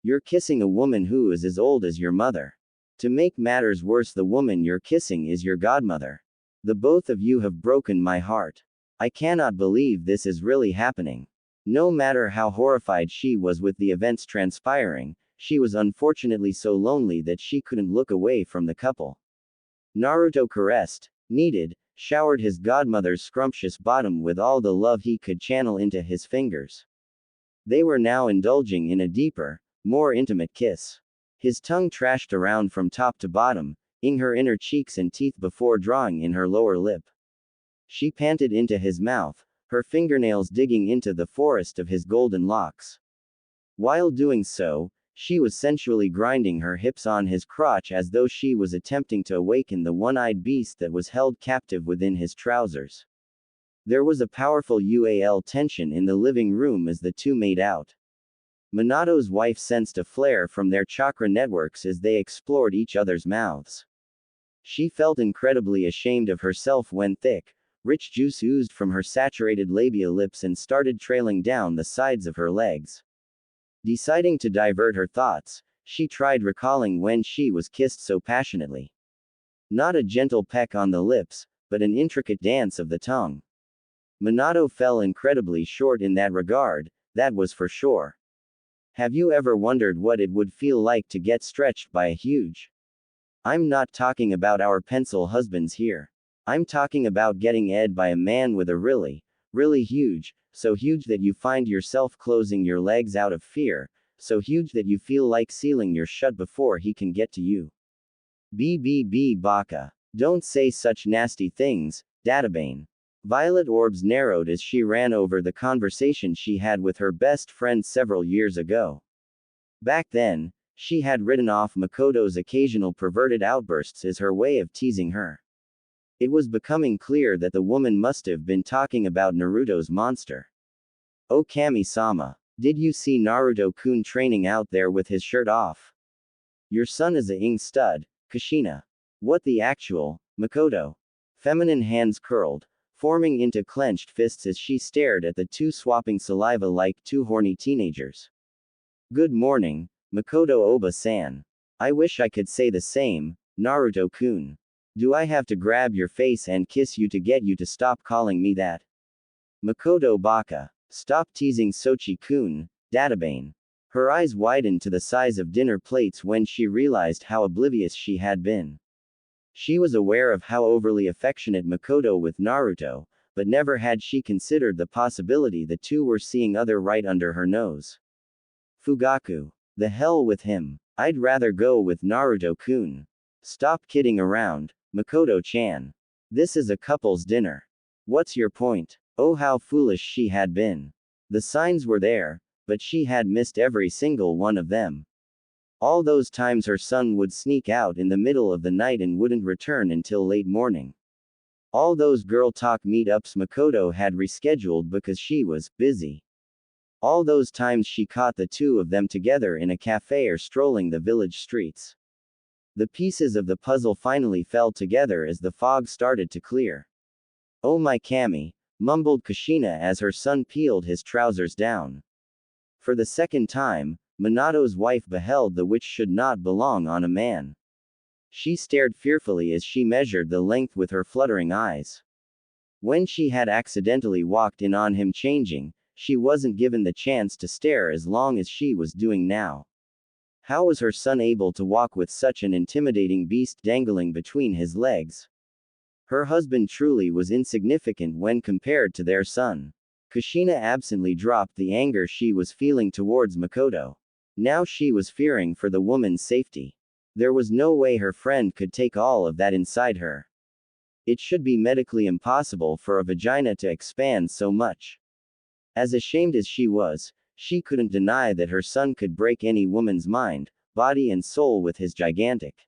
You're kissing a woman who is as old as your mother. To make matters worse, the woman you're kissing is your godmother. The both of you have broken my heart. I cannot believe this is really happening. No matter how horrified she was with the events transpiring, she was unfortunately so lonely that she couldn't look away from the couple. Naruto caressed, kneaded, showered his godmother's scrumptious bottom with all the love he could channel into his fingers. They were now indulging in a deeper, more intimate kiss. His tongue trashed around from top to bottom, ing her inner cheeks and teeth before drawing in her lower lip. She panted into his mouth, her fingernails digging into the forest of his golden locks. While doing so, she was sensually grinding her hips on his crotch as though she was attempting to awaken the one-eyed beast that was held captive within his trousers. There was a powerful UAL tension in the living room as the two made out. Minato's wife sensed a flare from their chakra networks as they explored each other's mouths. She felt incredibly ashamed of herself when thick, rich juice oozed from her saturated labia lips and started trailing down the sides of her legs. Deciding to divert her thoughts, she tried recalling when she was kissed so passionately. Not a gentle peck on the lips, but an intricate dance of the tongue. Minato fell incredibly short in that regard, that was for sure. Have you ever wondered what it would feel like to get stretched by a huge? I'm not talking about our pencil husbands here. I'm talking about getting ed by a man with a really, really huge, so huge that you find yourself closing your legs out of fear, so huge that you feel like sealing your shut before he can get to you. BBB Baka. Don't say such nasty things, Databane. Violet orbs narrowed as she ran over the conversation she had with her best friend several years ago. Back then, she had written off Makoto's occasional perverted outbursts as her way of teasing her. It was becoming clear that the woman must have been talking about Naruto's monster. Oh Kami-sama, did you see Naruto-kun training out there with his shirt off? Your son is a ing stud, Kushina. What the actual, Makoto? Feminine hands curled, forming into clenched fists as she stared at the two swapping saliva like two horny teenagers. Good morning, Makoto Oba-san. I wish I could say the same, Naruto-kun. Do I have to grab your face and kiss you to get you to stop calling me that? Makoto Baka. Stop teasing Sochi-kun, Databane. Her eyes widened to the size of dinner plates when she realized how oblivious she had been. She was aware of how overly affectionate Makoto with Naruto, but never had she considered the possibility the two were seeing other right under her nose. Fugaku. The hell with him. I'd rather go with Naruto-kun. Stop kidding around, Makoto-chan. This is a couple's dinner. What's your point? Oh, how foolish she had been. The signs were there, but she had missed every single one of them. All those times her son would sneak out in the middle of the night and wouldn't return until late morning. All those girl talk meetups Makoto had rescheduled because she was busy. All those times she caught the two of them together in a cafe or strolling the village streets. The pieces of the puzzle finally fell together as the fog started to clear. Oh my Kami, mumbled Kushina as her son peeled his trousers down. For the second time, Minato's wife beheld the which should not belong on a man. She stared fearfully as she measured the length with her fluttering eyes. When she had accidentally walked in on him changing, she wasn't given the chance to stare as long as she was doing now. How was her son able to walk with such an intimidating beast dangling between his legs? Her husband truly was insignificant when compared to their son. Kushina absently dropped the anger she was feeling towards Makoto. Now she was fearing for the woman's safety. There was no way her friend could take all of that inside her. It should be medically impossible for a vagina to expand so much. As ashamed as she was, she couldn't deny that her son could break any woman's mind, body and soul with his gigantic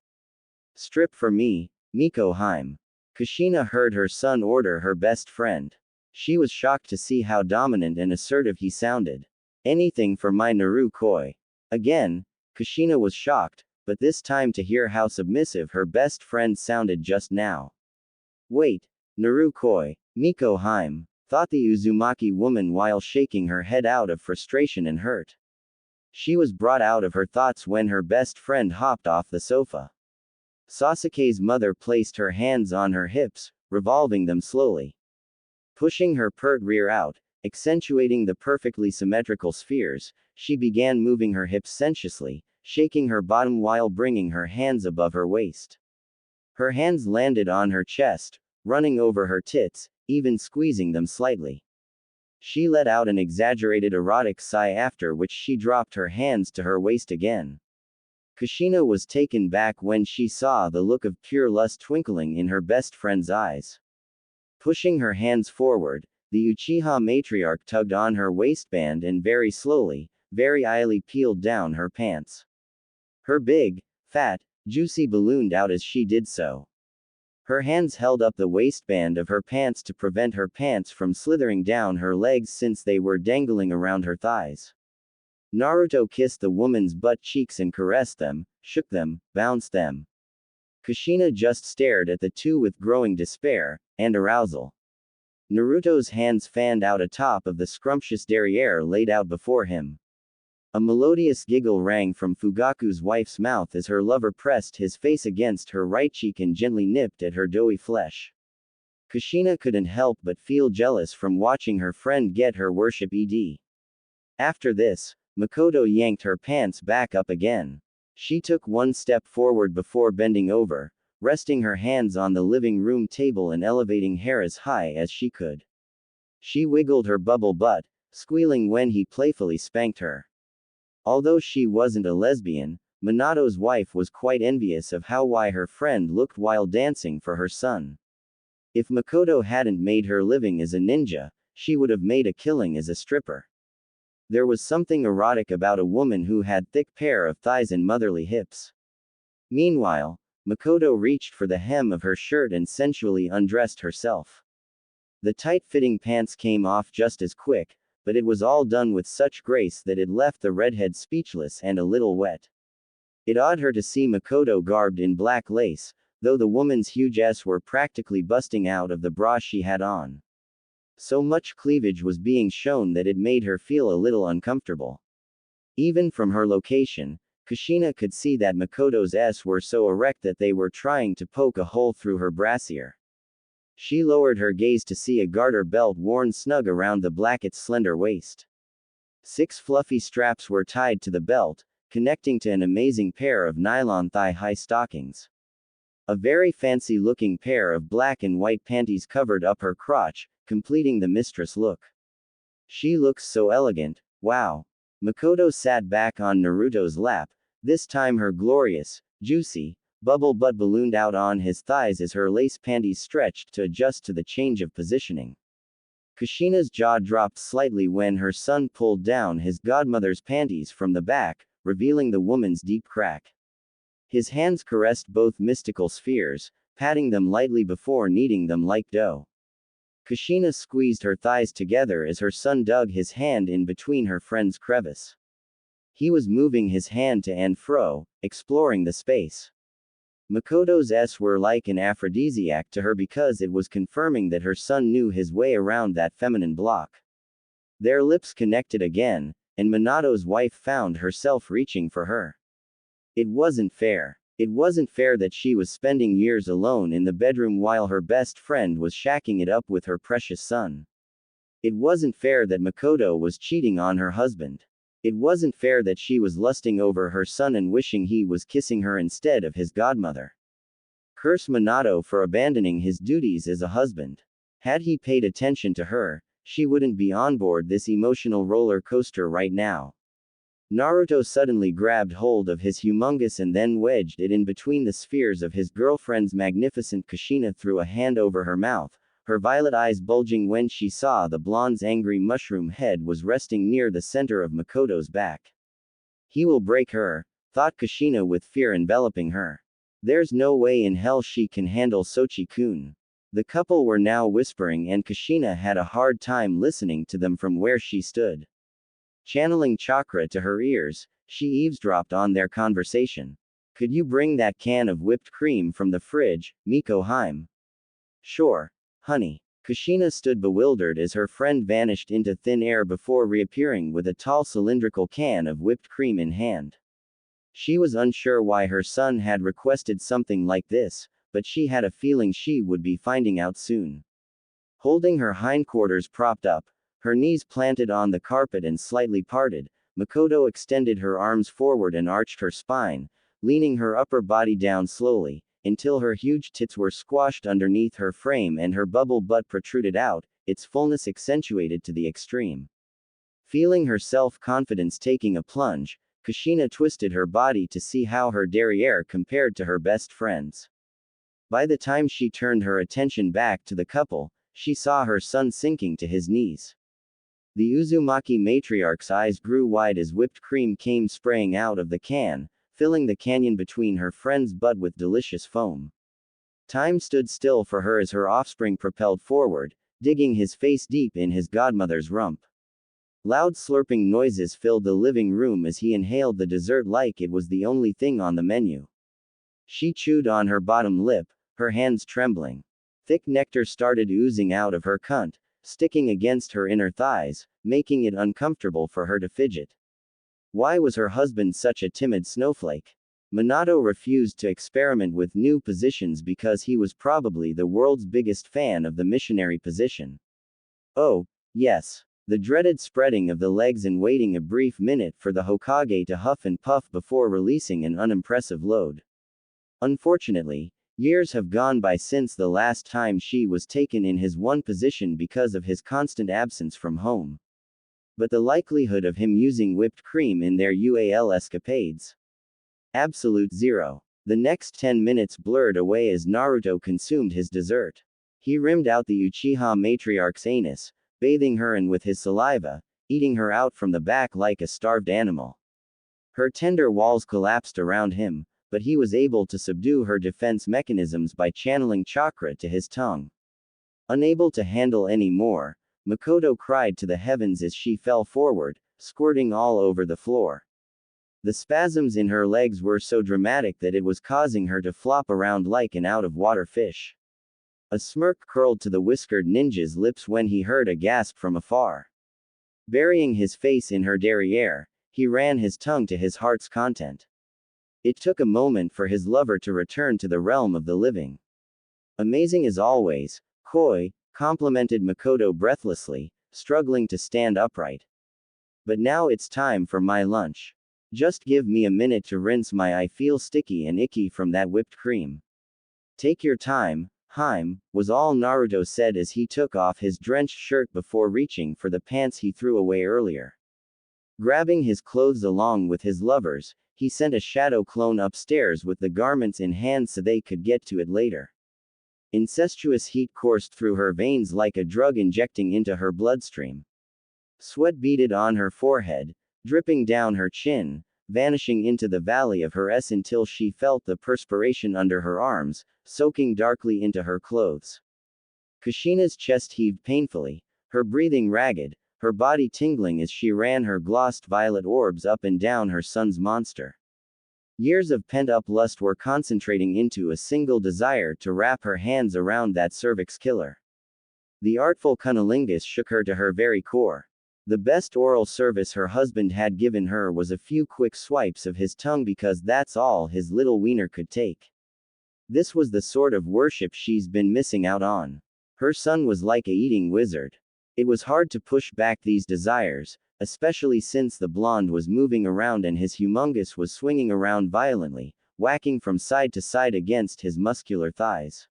strip for me, Miko Heim. Kushina heard her son order her best friend. She was shocked to see how dominant and assertive he sounded. Anything for my Naru-koi. Again, Kushina was shocked, but this time to hear how submissive her best friend sounded just now. Wait, Naru-koi, Miko Heim, thought the Uzumaki woman while shaking her head out of frustration and hurt. She was brought out of her thoughts when her best friend hopped off the sofa. Sasuke's mother placed her hands on her hips, revolving them slowly. Pushing her pert rear out, accentuating the perfectly symmetrical spheres, she began moving her hips sensuously, shaking her bottom while bringing her hands above her waist. Her hands landed on her chest, running over her tits, even squeezing them slightly. She let out an exaggerated erotic sigh, after which she dropped her hands to her waist again. Kushina was taken back when she saw the look of pure lust twinkling in her best friend's eyes. Pushing her hands forward, the Uchiha matriarch tugged on her waistband and very slowly, very idly peeled down her pants. Her big, fat, juicy ballooned out as she did so. Her hands held up the waistband of her pants to prevent her pants from slithering down her legs since they were dangling around her thighs. Naruto kissed the woman's butt cheeks and caressed them, shook them, bounced them. Kushina just stared at the two with growing despair and arousal. Naruto's hands fanned out atop of the scrumptious derriere laid out before him. A melodious giggle rang from Fugaku's wife's mouth as her lover pressed his face against her right cheek and gently nipped at her doughy flesh. Kushina couldn't help but feel jealous from watching her friend get her worship ed. After this, Makoto yanked her pants back up again. She took one step forward before bending over, resting her hands on the living room table and elevating hair as high as she could. She wiggled her bubble butt, squealing when he playfully spanked her. Although she wasn't a lesbian, Minato's wife was quite envious of how her friend looked while dancing for her son. If Makoto hadn't made her living as a ninja, she would have made a killing as a stripper. There was something erotic about a woman who had thick pair of thighs and motherly hips. Meanwhile, Makoto reached for the hem of her shirt and sensually undressed herself. The tight-fitting pants came off just as quick, but it was all done with such grace that it left the redhead speechless and a little wet. It awed her to see Makoto garbed in black lace, though the woman's huge s were practically busting out of the bra she had on. So much cleavage was being shown that it made her feel a little uncomfortable. Even from her location, Kushina could see that Makoto's s were so erect that they were trying to poke a hole through her brassiere. She lowered her gaze to see a garter belt worn snug around the blacket's slender waist. 6 fluffy straps were tied to the belt, connecting to an amazing pair of nylon thigh-high stockings. A very fancy-looking pair of black and white panties covered up her crotch, completing the mistress look. She looks so elegant, wow. Makoto sat back on Naruto's lap, this time her glorious, juicy, bubble butt ballooned out on his thighs as her lace panties stretched to adjust to the change of positioning. Kushina's jaw dropped slightly when her son pulled down his godmother's panties from the back, revealing the woman's deep crack. His hands caressed both mystical spheres, patting them lightly before kneading them like dough. Kushina squeezed her thighs together as her son dug his hand in between her friend's crevice. He was moving his hand to and fro, exploring the space. Makoto's s were like an aphrodisiac to her because it was confirming that her son knew his way around that feminine block. Their lips connected again, and Minato's wife found herself reaching for her. It wasn't fair. It wasn't fair that she was spending years alone in the bedroom while her best friend was shacking it up with her precious son. It wasn't fair that Makoto was cheating on her husband. It wasn't fair that she was lusting over her son and wishing he was kissing her instead of his godmother. Curse Minato for abandoning his duties as a husband. Had he paid attention to her, she wouldn't be on board this emotional roller coaster right now. Naruto suddenly grabbed hold of his humongous and then wedged it in between the spheres of his girlfriend's magnificent. Kushina threw a hand over her mouth, her violet eyes bulging when she saw the blonde's angry mushroom head was resting near the center of Makoto's back. He will break her, thought Kushina with fear enveloping her. There's no way in hell she can handle Sochi-kun. The couple were now whispering and Kushina had a hard time listening to them from where she stood. Channeling chakra to her ears, she eavesdropped on their conversation. Could you bring that can of whipped cream from the fridge, Miko Heim? Sure, honey. Kushina stood bewildered as her friend vanished into thin air before reappearing with a tall cylindrical can of whipped cream in hand. She was unsure why her son had requested something like this, but she had a feeling she would be finding out soon. Holding her hindquarters propped up, her knees planted on the carpet and slightly parted, Makoto extended her arms forward and arched her spine, leaning her upper body down slowly, until her huge tits were squashed underneath her frame and her bubble butt protruded out, its fullness accentuated to the extreme. Feeling her self-confidence taking a plunge, Kushina twisted her body to see how her derriere compared to her best friend's. By the time she turned her attention back to the couple, she saw her son sinking to his knees. The Uzumaki matriarch's eyes grew wide as whipped cream came spraying out of the can, filling the canyon between her friend's butt with delicious foam. Time stood still for her as her offspring propelled forward, digging his face deep in his godmother's rump. Loud slurping noises filled the living room as he inhaled the dessert like it was the only thing on the menu. She chewed on her bottom lip, her hands trembling. Thick nectar started oozing out of her cunt, sticking against her inner thighs, making it uncomfortable for her to fidget. Why was her husband such a timid snowflake? Minato refused to experiment with new positions because he was probably the world's biggest fan of the missionary position. Oh, yes. The dreaded spreading of the legs and waiting a brief minute for the Hokage to huff and puff before releasing an unimpressive load. Unfortunately, years have gone by since the last time she was taken in his one position because of his constant absence from home. But the likelihood of him using whipped cream in their UAL escapades? Absolute zero. The next 10 minutes blurred away as Naruto consumed his dessert. He rimmed out the Uchiha matriarch's anus, bathing her in with his saliva, eating her out from the back like a starved animal. Her tender walls collapsed around him, but he was able to subdue her defense mechanisms by channeling chakra to his tongue. Unable to handle any more, Makoto cried to the heavens as she fell forward, squirting all over the floor. The spasms in her legs were so dramatic that it was causing her to flop around like an out-of-water fish. A smirk curled to the whiskered ninja's lips when he heard a gasp from afar. Burying his face in her derriere, he ran his tongue to his heart's content. It took a moment for his lover to return to the realm of the living. Amazing as always, Koi, complimented Makoto breathlessly, struggling to stand upright. But now it's time for my lunch. Just give me a minute to rinse my eye, feel sticky and icky from that whipped cream. Take your time, Haim, was all Naruto said as he took off his drenched shirt before reaching for the pants he threw away earlier. Grabbing his clothes along with his lover's, he sent a shadow clone upstairs with the garments in hand so they could get to it later. Incestuous heat coursed through her veins like a drug injecting into her bloodstream. Sweat beaded on her forehead, dripping down her chin, vanishing into the valley of her S until she felt the perspiration under her arms, soaking darkly into her clothes. Kushina's chest heaved painfully, her breathing ragged, her body tingling as she ran her glossed violet orbs up and down her son's monster. Years of pent-up lust were concentrating into a single desire to wrap her hands around that cervix killer. The artful cunnilingus shook her to her very core. The best oral service her husband had given her was a few quick swipes of his tongue because that's all his little wiener could take. This was the sort of worship she's been missing out on. Her son was like a eating wizard. It was hard to push back these desires, especially since the blonde was moving around and his humongous was swinging around violently, whacking from side to side against his muscular thighs.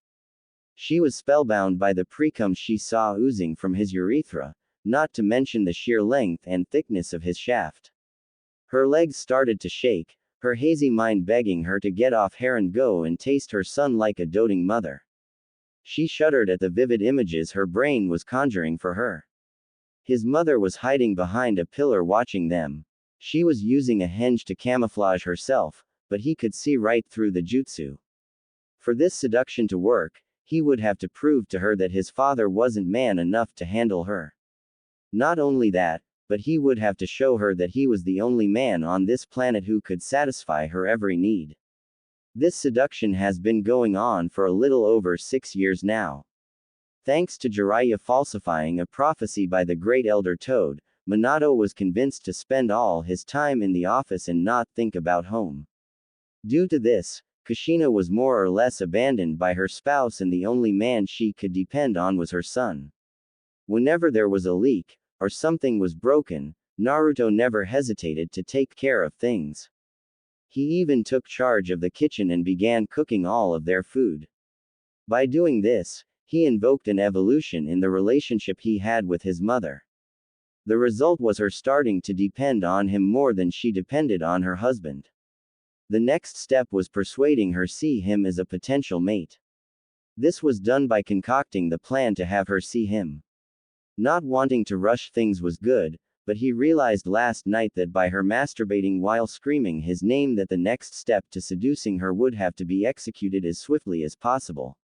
She was spellbound by the precum she saw oozing from his urethra, not to mention the sheer length and thickness of his shaft. Her legs started to shake, her hazy mind begging her to get off her and go and taste her son like a doting mother. She shuddered at the vivid images her brain was conjuring for her. His mother was hiding behind a pillar watching them. She was using a henge to camouflage herself, but he could see right through the jutsu. For this seduction to work, he would have to prove to her that his father wasn't man enough to handle her. Not only that, but he would have to show her that he was the only man on this planet who could satisfy her every need. This seduction has been going on for a little over 6 years now. Thanks to Jiraiya falsifying a prophecy by the great elder Toad, Minato was convinced to spend all his time in the office and not think about home. Due to this, Kushina was more or less abandoned by her spouse and the only man she could depend on was her son. Whenever there was a leak, or something was broken, Naruto never hesitated to take care of things. He even took charge of the kitchen and began cooking all of their food. By doing this, he invoked an evolution in the relationship he had with his mother. The result was her starting to depend on him more than she depended on her husband. The next step was persuading her see him as a potential mate. This was done by concocting the plan to have her see him. Not wanting to rush things was good, but he realized last night that by her masturbating while screaming his name that the next step to seducing her would have to be executed as swiftly as possible.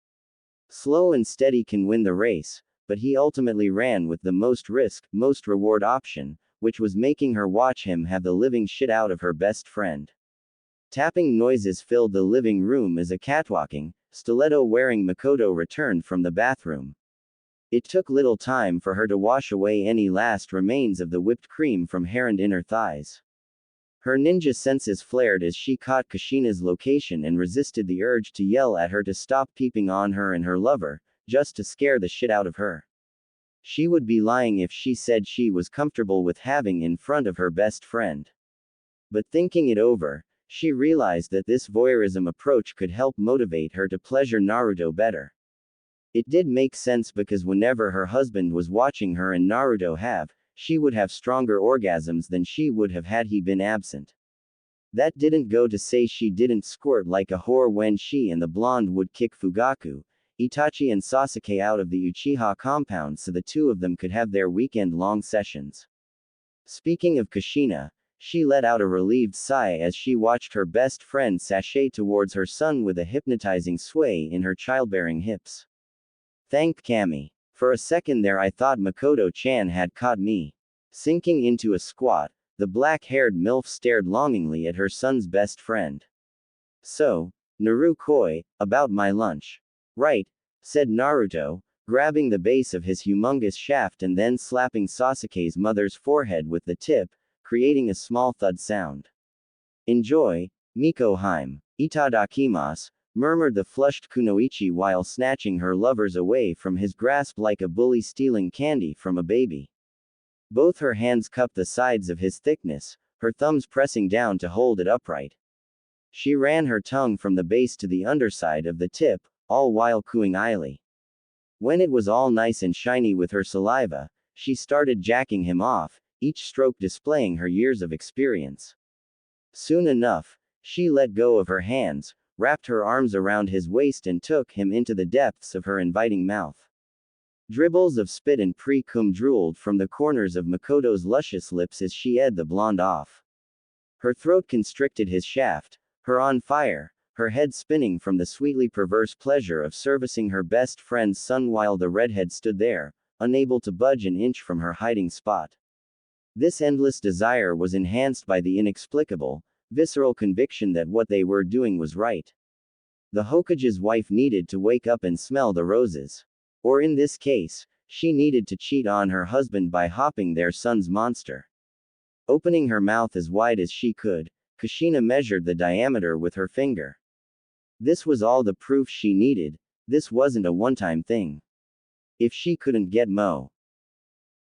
Slow and steady can win the race, but he ultimately ran with the most risk, most reward option, which was making her watch him have the living shit out of her best friend. Tapping noises filled the living room as a catwalking, stiletto-wearing Makoto returned from the bathroom. It took little time for her to wash away any last remains of the whipped cream from hair and inner thighs. Her ninja senses flared as she caught Kushina's location and resisted the urge to yell at her to stop peeping on her and her lover, just to scare the shit out of her. She would be lying if she said she was comfortable with having in front of her best friend. But thinking it over, she realized that this voyeurism approach could help motivate her to pleasure Naruto better. It did make sense because whenever her husband was watching her and Naruto she would have stronger orgasms than she would have had he been absent. That didn't go to say she didn't squirt like a whore when she and the blonde would kick Fugaku, Itachi and Sasuke out of the Uchiha compound so the two of them could have their weekend-long sessions. Speaking of Kushina, she let out a relieved sigh as she watched her best friend sashay towards her son with a hypnotizing sway in her childbearing hips. Thank Kami. For a second there I thought Makoto-chan had caught me. Sinking into a squat, the black-haired MILF stared longingly at her son's best friend. So, Naru-koi, about my lunch. Right, said Naruto, grabbing the base of his humongous shaft and then slapping Sasuke's mother's forehead with the tip, creating a small thud sound. Enjoy, Miko-heim. Itadakimasu, murmured the flushed kunoichi while snatching her lovers away from his grasp like a bully stealing candy from a baby. Both her hands cupped the sides of his thickness, her thumbs pressing down to hold it upright. She ran her tongue from the base to the underside of the tip, all while cooing idly. When it was all nice and shiny with her saliva, she started jacking him off, each stroke displaying her years of experience. Soon enough, she let go of her hands, wrapped her arms around his waist and took him into the depths of her inviting mouth. Dribbles of spit and pre-cum drooled from the corners of Makoto's luscious lips as she ed the blonde off. Her throat constricted his shaft, her on fire, her head spinning from the sweetly perverse pleasure of servicing her best friend's son while the redhead stood there, unable to budge an inch from her hiding spot. This endless desire was enhanced by the inexplicable, visceral conviction that what they were doing was right. The Hokage's wife needed to wake up and smell the roses. Or in this case, she needed to cheat on her husband by hopping their son's monster. Opening her mouth as wide as she could, Kushina measured the diameter with her finger. This was all the proof she needed, this wasn't a one-time thing. If she couldn't get Mo